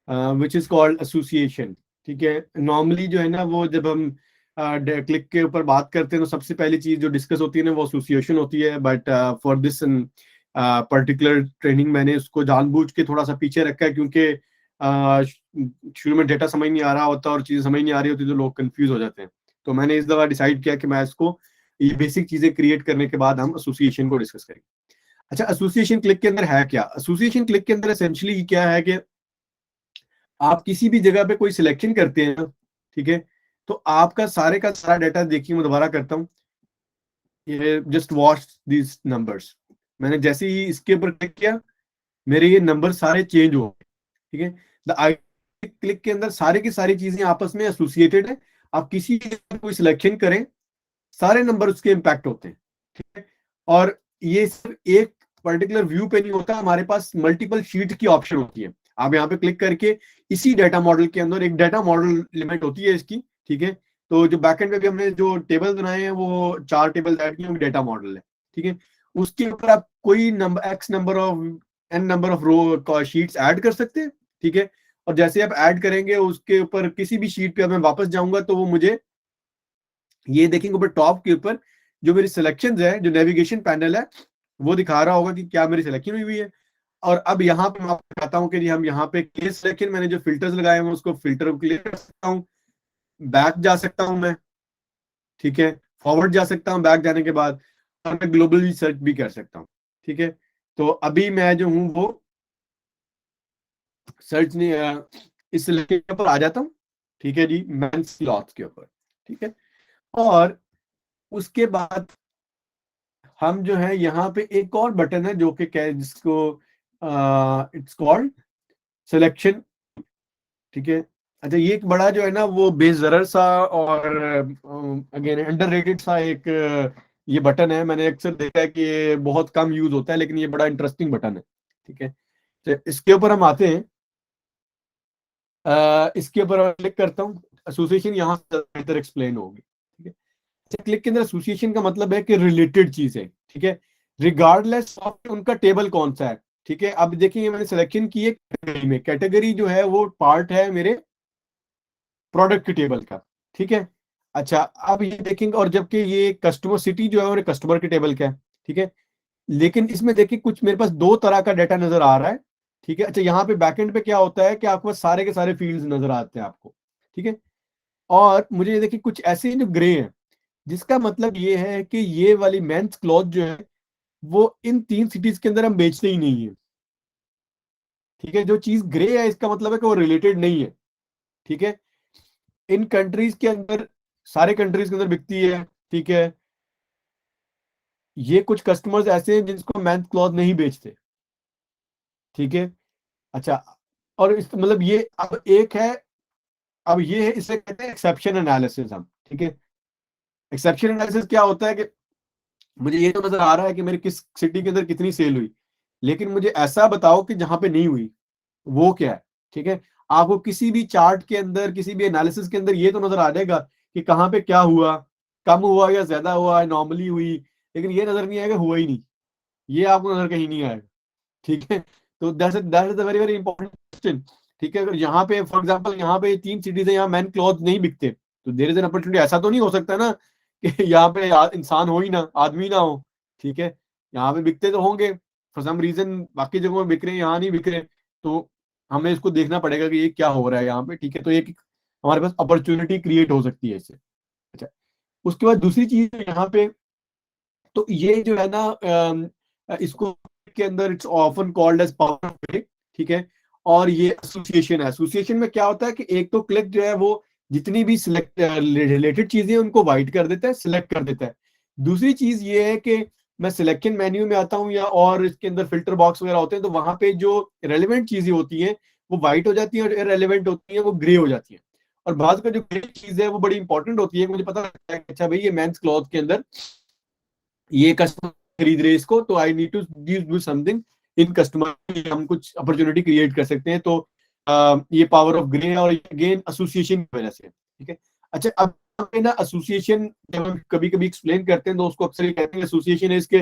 Which is called association. ठीक है, नॉर्मली जो है ना वो जब हम क्लिक के ऊपर बात करते हैं तो सबसे पहली चीज जो डिस्कस होती है ना वो एसोसिएशन होती है, but for this particular training मैंने उसको जानबूझ के थोड़ा सा पीछे रखा है, क्योंकि शुरू में डेटा समझ नहीं आ रहा होता और चीजें समझ नहीं आ रही होती तो लोग कंफ्यूज हो जाते हैं। तो मैंने इस दफा डिसाइड किया कि मैं इसको ये बेसिक चीजें क्रिएट करने के बाद हम एसोसिएशन को डिस्कस करेंगे। अच्छा, एसोसिएशन क्लिक के अंदर है क्या? एसोसिएशन क्लिक के अंदर एसेंशियली क्या है कि आप किसी भी जगह पे कोई सिलेक्शन करते हैं, ठीक है, तो आपका सारे का सारा डाटा, देखिए मैं दोबारा करता हूँ, ये जस्ट वॉच दीज नंबर्स। मैंने जैसे ही इसके ऊपर क्लिक किया मेरे ये नंबर सारे चेंज हो गए। ठीक है, द आई क्लिक के अंदर सारे की सारी चीजें आपस में एसोसिएटेड है। आप किसी कोई सिलेक्शन करें सारे नंबर उसके इम्पैक्ट होते हैं। ठीक है, और ये सिर्फ एक पर्टिकुलर व्यू पे नहीं होता, हमारे पास मल्टीपल शीट की ऑप्शन होती है। आप यहाँ पे क्लिक करके इसी डाटा मॉडल के अंदर एक डाटा मॉडल लिमिट होती है इसकी। ठीक है, तो जो बैकएंड पे भी हमने जो टेबल बनाए हैं वो 4 टेबल ऐड किए, डाटा मॉडल है। ठीक है, उसके ऊपर आप कोई number X number of N number of row sheets add कर सकते हैं। ठीक है, और जैसे आप ऐड करेंगे उसके ऊपर किसी भी शीट पे मैं वापस जाऊंगा तो वो मुझे ये देखेंगे ऊपर टॉप के ऊपर जो मेरी सिलेक्शंस है, जो नेविगेशन पैनल है वो दिखा रहा होगा कि क्या मेरी सिलेक्शन हुई है। और अब यहाँ पे मैं आपको बताता हूँ कि हम यहाँ पे केस सिलेक्शन, मैंने जो फिल्टर्स लगाए हैं उसको फिल्टर क्लियर कर सकता हूँ, बैक जा सकता हूँ मैं। ठीक है, फॉरवर्ड जा सकता हूँ बैक जाने के बाद, और मैं ग्लोबल सर्च भी कर सकता हूँ। ठीक है, तो अभी मैं जो हूँ वो सर्च नहीं इस सिलेक्शन के ऊपर आ जाता हूँ। ठीक है जी, मेंस क्लॉथ के ऊपर। ठीक है, और उसके बाद हम जो है यहाँ पे एक और बटन है जो कि जिसको इट्स कॉल्ड सिलेक्शन। ठीक है, अच्छा ये एक बड़ा जो है ना वो बेजरर सा और अगेन अंडररेटेड सा एक ये बटन है। मैंने अक्सर देखा है कि ये बहुत कम यूज होता है, लेकिन ये बड़ा इंटरेस्टिंग बटन है। ठीक है, तो इसके ऊपर हम आते हैं। इसके ऊपर क्लिक करता हूँ, एसोसिएशन यहाँ से बेहतर एक्सप्लेन होगी। ठीक है, क्लिक के अंदर एसोसिएशन का मतलब है कि रिलेटेड चीज है। ठीक है, रिगार्डलेस ऑफ उनका टेबल कौन सा है। ठीक है, अब देखिए मैंने सिलेक्शन की है कैटेगरी में, कैटेगरी जो है वो पार्ट है मेरे प्रोडक्ट के टेबल का। ठीक है, अच्छा अब ये देखेंगे, और जबकि ये कस्टमर सिटी जो है वो कस्टमर के टेबल का है। ठीक है, लेकिन इसमें देखिए कुछ मेरे पास दो तरह का डाटा नजर आ रहा है। ठीक है, अच्छा यहाँ पे बैकएंड पे क्या होता है कि आपके पास सारे के सारे फील्ड्स नजर आते हैं आपको। ठीक है, और मुझे ये देखिए कुछ ऐसे हैं जो ग्रे हैं, जिसका मतलब ये है कि ये वाली मेंस क्लॉथ जो है वो इन 3 सिटीज के अंदर हम बेचते ही नहीं है। ठीक है, जो चीज ग्रे है इसका मतलब है कि वो रिलेटेड नहीं है। ठीक है, इन कंट्रीज के अंदर, सारे कंट्रीज के अंदर बिकती है। ठीक है, ये कुछ कस्टमर्स ऐसे हैं जिनको मेंस क्लॉथ नहीं बेचते। ठीक है, अच्छा, और इस मतलब ये अब एक है, अब ये है, इसे कहते हैं एक्सेप्शन एनालिसिस हम। ठीक है, एक्सेप्शन एनालिसिस क्या होता है कि मुझे ये तो नजर आ रहा है कि मेरी किस सिटी के अंदर कितनी सेल हुई, लेकिन मुझे ऐसा बताओ कि जहां पे नहीं हुई वो क्या है। ठीक है, आपको किसी भी चार्ट के अंदर, किसी भी एनालिसिस के अंदर ये तो नजर आ जाएगा कि कहाँ पे क्या हुआ, कम हुआ या ज्यादा हुआ, नॉर्मली हुई, लेकिन ये नजर नहीं आएगा हुआ ही नहीं, ये आपको नजर कहीं नहीं आएगा। ठीक है, तो that is a very very important question. ठीक है, अगर यहाँ पे फॉर एग्जांपल यहाँ पे 3 सिटीज है, यहाँ मैन क्लॉथ नहीं बिकते, तो देयर इज एन अपॉर्चुनिटी। ऐसा तो नहीं हो सकता ना कि यहाँ पे इंसान हो ही ना, आदमी ना हो। ठीक है, यहाँ पे बिकते तो होंगे फॉर सम रीजन, बाकी जगहों में बिक रहे हैं, यहाँ नहीं बिक रहे, तो हमें इसको देखना पड़ेगा कि ये क्या हो रहा है यहाँ पे। ठीक है, तो एक हमारे पास अपॉर्चुनिटी क्रिएट हो सकती है इससे। अच्छा, उसके बाद दूसरी चीज यहाँ पे, तो ये जो है ना इसको के अंदर it's often called as power of Qlik. ठीक है, और ये एसोसिएशन है। एसोसिएशन में क्या होता है कि एक तो क्लिक जो है वो जितनी भी सिलेक्ट रिलेटेड चीजें उनको वाइट कर देता है, सिलेक्ट कर देता है। दूसरी चीज ये है कि मैं सिलेक्शन मेन्यू में आता हूँ या और इसके अंदर फिल्टर बॉक्स वगैरह होते हैं, तो वहां पे जो रेलिवेंट चीजें होती हैं वो व्हाइट हो जाती है, और इररेलेवेंट होती है वो ग्रे हो जाती है। और बाद का जो ग्रे चीज है वो बड़ी इंपॉर्टेंट होती है, मुझे पता लगता है कि अच्छा भाई ये मेंस क्लॉथ के अंदर ये कस्टमर खरीद रहे इसको, तो I need to do something in customer, हम कुछ अपॉर्चुनिटी क्रिएट कर सकते हैं। तो ये पावर ऑफ ग्रे और अगेन एसोसिएशन की वजह से। ठीक है, अच्छा अब ना एसोसिएशन जब हम कभी कभी एक्सप्लेन करते हैं तो उसको अक्सर कहते हैं एसोसिएशन है इसके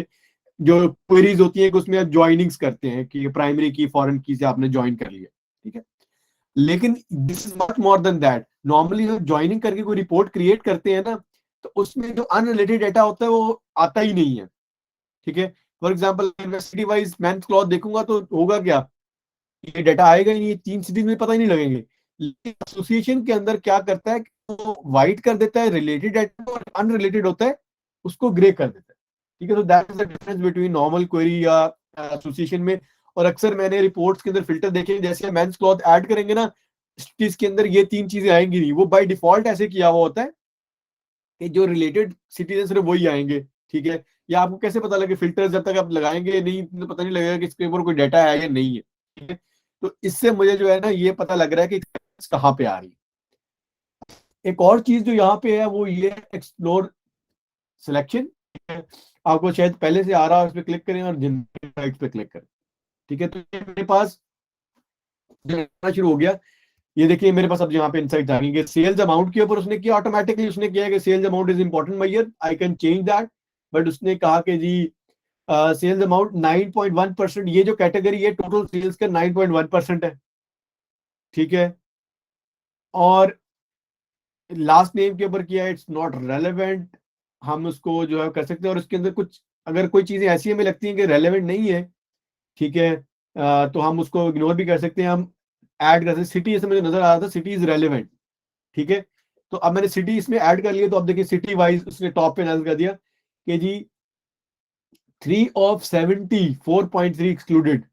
जो क्वेरीज होती है कि उसमें आप ज्वाइनिंग्स करते हैं कि प्राइमरी की फॉरेन की से आपने ज्वाइन कर लिया। ठीक है, लेकिन this is much more than that. Normally जब ज्वाइनिंग करके कोई रिपोर्ट क्रिएट करते हैं ना, तो उसमें जो अनरिलेटेड डाटा होता है वो आता ही नहीं है। ठीक है, फॉर एग्जाम्पल मैं सिटी वाइज मेंस क्लॉथ देखूंगा तो होगा क्या, ये डाटा आएगा ही नहीं, 3 सिटीज में पता ही नहीं लगेंगे। लेकिन एसोसिएशन के अंदर क्या करता है कि वो वाइट कर देता है रिलेटेड डाटा, और अनरिलेटेड होता है उसको ग्रे कर देता है। ठीक है, तो that is the difference between normal query या एसोसिएशन में। और अक्सर मैंने रिपोर्ट्स के अंदर फिल्टर देखे, जैसे मेंस क्लॉथ ऐड करेंगे ना, इसके अंदर ये 3 चीजें आएंगी नहीं, वो बाय डिफॉल्ट ऐसे किया हुआ होता है कि जो रिलेटेड सिटीजन सिर्फ वही आएंगे। ठीक है, या आपको कैसे पता लगे, फिल्टर जब तक आप लगाएंगे नहीं तो पता नहीं लगेगा कि इसके ऊपर कोई डाटा है या नहीं है। ठीक है, तो इससे मुझे जो है ना ये पता लग रहा है कि कहाँ पे आ रही है। एक और चीज जो यहाँ पे है वो ये एक्सप्लोर सिलेक्शन। आपको शायद पहले से आ रहा है, उस पर क्लिक करें और जनरेट पे क्लिक करें। ठीक है, तो ये मेरे पास शुरू हो गया। ये देखिए मेरे पास अब यहाँ पे इनसाइट आ गई, सेल्स अमाउंट के ऊपर उसने किया ऑटोमेटिकली, उसने किया कि sales amount is important measure, I can change that. But उसने कहा कि जी सेल्स अमाउंट 9.1%, ये जो कैटेगरी है टोटल सेल्स का 9.1% है। ठीक है, और लास्ट नेम के ऊपर किया, इट्स नॉट रेलेवेंट, हम उसको जो है कर सकते हैं। और उसके अंदर कुछ अगर कोई चीजें ऐसी हमें लगती हैं कि रेलेवेंट नहीं है, ठीक है, तो हम उसको इग्नोर भी कर सकते हैं। हम ऐड कर सकते हैं सिटी, जैसे मुझे नजर आ रहा था सिटी इज रेलेवेंट। ठीक है, तो अब मैंने सिटी इसमें ऐड कर लिया, तो अब देखिए सिटी वाइज उसने टॉप पे एनालिसिस कर दिया कि जी 3 of 70 4.3 एक्सक्लूडेड।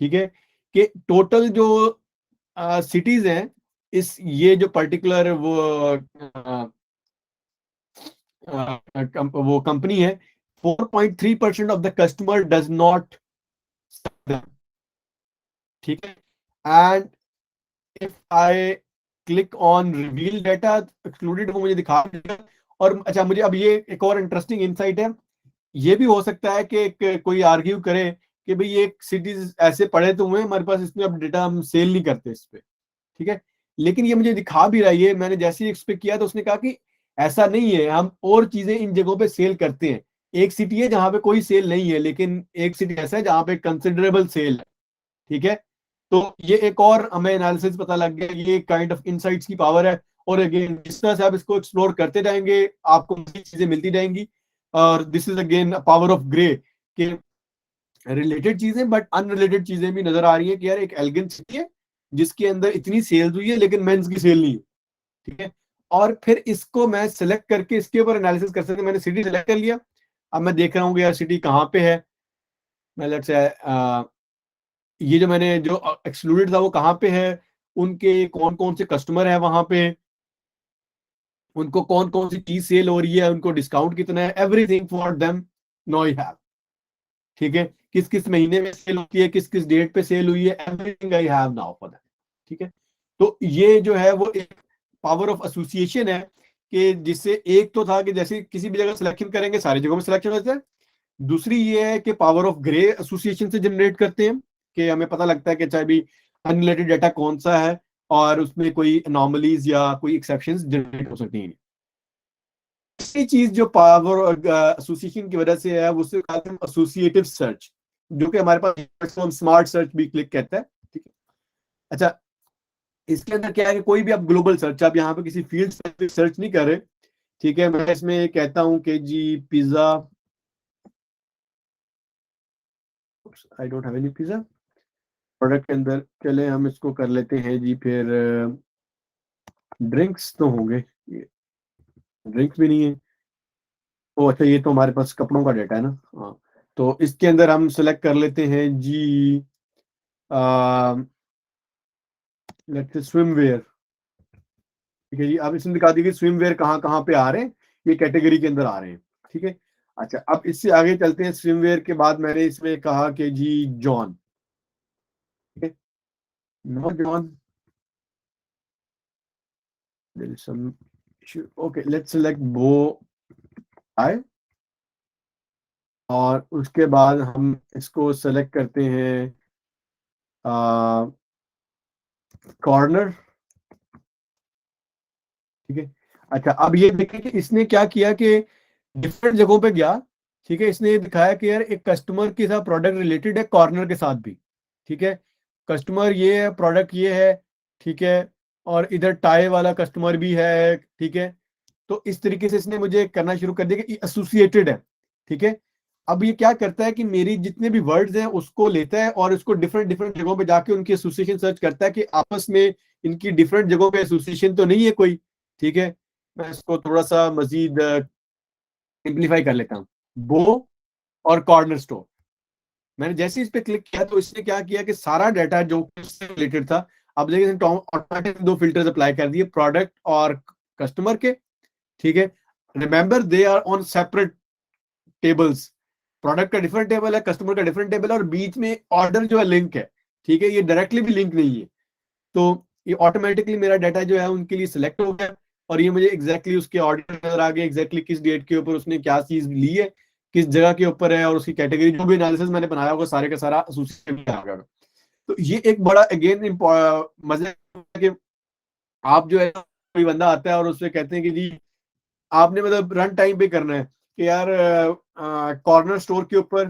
ठीक है, कि टोटल जो सिटीज हैं इस ये जो पर्टिकुलर वो कंपनी है, 4.3% of the customer does not. ठीक है, and if I click on reveal data excluded, वो मुझे दिखा देगा। और अच्छा, मुझे अब ये एक और इंटरेस्टिंग इनसाइट है, ये भी हो सकता है कि कोई आर्ग्यू करे कि भाई ये सिटीज ऐसे पड़े तो हुए हमारे पास, इसमें अब डेटा हम सेल नहीं करते इस पे। ठीक है, लेकिन ये मुझे दिखा भी रहा है, मैंने जैसे ही इस पे किया तो उसने कहा कि ऐसा नहीं है, हम और चीजें इन जगहों पे सेल करते हैं। एक सिटी है जहां पे कोई सेल नहीं है, लेकिन एक सिटी ऐसा है जहां पे कंसिडरेबल सेल है। ठीक है, तो ये एक और हमें एनालिसिस पता लग गया, ये काइंड ऑफ इनसाइट्स की पावर है। और अगेन जिस तरह से आप इसको एक्सप्लोर करते जाएंगे आपको मज़ीद चीजें मिलती जाएंगी। और this is again power of grey, कि रिलेटेड चीजें बट अनरिलेटेड चीजें भी नजर आ रही है कि यार एक एलिगेंट सिटी है जिसके अंदर इतनी सेल्स हुई है लेकिन मेंस की सेल नहीं है। ठीक है, और फिर इसको मैं सिलेक्ट करके इसके ऊपर एनालिसिस कर सकता हूं। मैंने सिटी सिलेक्ट कर लिया, अब मैं देख रहा हूँ यार सिटी कहाँ पे है। मैं लेट्स से ये जो मैंने जो एक्सक्लूडेड था वो कहाँ पे है, उनके कौन कौन से कस्टमर है वहां पे, उनको कौन कौन सी चीज सेल हो रही है, उनको डिस्काउंट कितना है, everything for them no you have. ठीक है, किस किस महीने में सेल होती है, किस किस डेट पे सेल हुई है, everything I have now for that. ठीक है, तो ये जो है वो एक पावर ऑफ एसोसिएशन है, कि जिससे एक तो था कि जैसे किसी भी जगह सिलेक्शन करेंगे सारी जगहों में सिलेक्शन होता है। दूसरी ये है कि पावर ऑफ ग्रे एसोसिएशन से जनरेट करते हैं, कि हमें पता लगता है कि चाहे भी अनरिलेटेड डाटा कौन सा है और उसमें कोई अनोमलीज या कोई एक्सेप्शंस जनरेट हो सकती हैं। तीसरी चीज जो पावर एसोसिएशन की वजह से है वो उसे कहते हैं एसोसिएटिव सर्च, जो कि हमारे पास हम स्मार्ट सर्च भी क्लिक कहता है। ठीक है, अच्छा, इसके अंदर क्या है कि कोई भी आप ग्लोबल सर्च, आप यहाँ पे किसी फील्ड से सर्च नहीं कर रहे। ठीक है, मैं इसमें कहता हूँ कि जी pizza, I don't have any pizza product के अंदर, चले हम इसको कर लेते हैं जी। फिर ड्रिंक्स तो होंगे, ड्रिंक्स भी नहीं है। ओ अच्छा, ये तो हमारे पास कपड़ों का डेटा है ना। हाँ, तो इसके अंदर हम सेलेक्ट कर लेते हैं जी लेट्स स्विमवेयर। ठीक है जी, अब इसमें दिखा दीजिए स्विमवेयर कहाँ कहाँ पे आ रहे हैं, ये कैटेगरी के अंदर आ रहे हैं। ठीक है, अच्छा अब इससे आगे चलते हैं। स्विमवेयर के बाद मैंने इसमें कहा कि जी जॉन, ठीक है, no John, there is some issue, okay let's select बो आई। और उसके बाद हम इसको सेलेक्ट करते हैं कॉर्नर। ठीक है, अच्छा अब ये देखें कि इसने क्या किया कि डिफरेंट जगहों पे गया। ठीक है, इसने दिखाया कि यार एक कस्टमर के साथ प्रोडक्ट रिलेटेड है कॉर्नर के साथ भी। ठीक है, कस्टमर ये है, प्रोडक्ट ये है। ठीक है, और इधर टाई वाला कस्टमर भी है, ठीक है। तो इस तरीके से इसने मुझे करना शुरू कर दिया कि एसोसिएटेड है, ठीक है। अब ये क्या करता है कि मेरी जितने भी वर्ड्स हैं उसको लेता है और उसको डिफरेंट डिफरेंट जगहों पे जाके उनकी एसोसिएशन सर्च करता है कि आपस में इनकी डिफरेंट जगहों पे एसोसिएशन तो नहीं है कोई, ठीक है। मैं इसको थोड़ा सा मजीद सिंप्लीफाई कर लेता हूँ। बो और कॉर्नर स्टोर, मैंने जैसे इस पे क्लिक किया तो इसने क्या किया कि सारा डाटा जो उससे रिलेटेड था, अब देखिए ऑटोमेटिक 2 फिल्टर्स अप्लाई कर दिए, प्रोडक्ट और कस्टमर के, ठीक है। Remember they are on separate tables, product का डिफरेंट टेबल है, कस्टमर का डिफरेंट टेबल है, और बीच में ऑर्डर जो है लिंक है, ठीक है। ये डायरेक्टली भी लिंक नहीं है, तो ये ऑटोमेटिकली मेरा डाटा जो है उनके लिए सिलेक्ट हो गया और ये मुझे एग्जैक्टली उसके ऑर्डर नजर आ गए, एग्जैक्टली किस डेट के ऊपर उसने क्या चीज ली है, किस जगह के ऊपर है, और उसकी कैटेगरी जो भी एनालिसिस मैंने बनाया होगा सारे का सारा एसोसिएशन में आ गया। तो ये एक बड़ा अगेन मजा है कि आप जो है कोई बंदा आता है और उससे कहते हैं कि जी आपने मतलब रन टाइम पे करना है कि यार कॉर्नर स्टोर के ऊपर,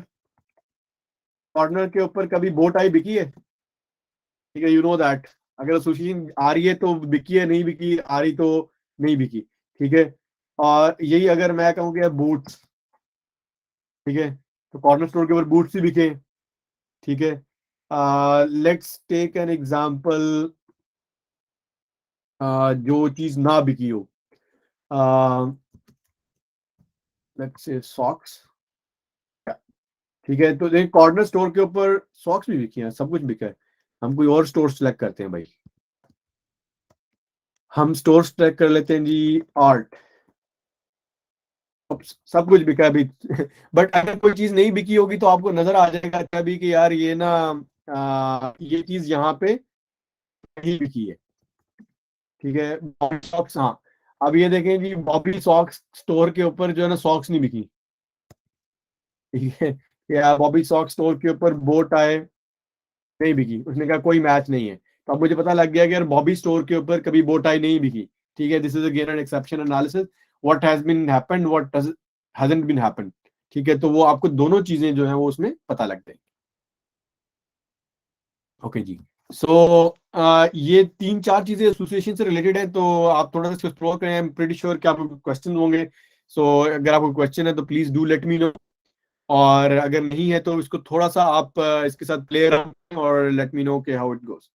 कॉर्नर के ऊपर कभी बोट आई बिकी है, ठीक है, यू नो दैट। अगर एसोसिएशन आ रही है तो बिकी है, नहीं बिकी आ रही तो नहीं बिकी, ठीक है। और यही अगर मैं कहूँ कि बूट्स, ठीक है, तो कॉर्नर स्टोर के ऊपर बूट्स ही बिके, ठीक है। लेट्स टेक एन एग्जांपल, जो चीज ना बिकी हो, लेट्स से सॉक्स, ठीक है। तो देखिए कॉर्नर स्टोर के ऊपर सॉक्स भी बिकी हैं, सब कुछ बिका है। हम कोई और स्टोर सेलेक्ट करते हैं भाई, हम स्टोर सेलेक्ट कर लेते हैं जी आर्ट, सब कुछ बिका है अभी। बट अगर कोई चीज नहीं बिकी होगी तो आपको नजर आ जाएगा अच्छा भी कि यार ये ना ये चीज यहाँ पे नहीं बिकी है, ठीक है। बॉबी सॉक्स, हाँ, अब ये देखें जी बॉबी सॉक्स स्टोर के ऊपर जो है ना सॉक्स नहीं बिकी, ठीक है। या बॉबी सॉक्स स्टोर के ऊपर बोट आए, नहीं बिकी, उसने कहा कोई मैच नहीं है। तो अब मुझे पता लग गया कि यार बॉबी स्टोर के ऊपर कभी बोट आई नहीं बिकी, ठीक है। This is again an exception analysis, what has been happened, what hasn't been happened, ठीक है। तो वो आपको दोनों चीजें जो है वो उसमें पता लग जाएगी। ओके जी, सो ये 3-4 चीजें एसोसिएशन से रिलेटेड है, तो आप थोड़ा सा एक्सप्लोर करें, आई एम प्रीटी श्योर कि आपको क्वेश्चन होंगे। सो अगर आपको क्वेश्चन है तो please do let me no, और अगर नहीं है तो इसको थोड़ा सा आप इसके साथ प्ले अराउंड और लेट मी नो के हाउ इट गोस।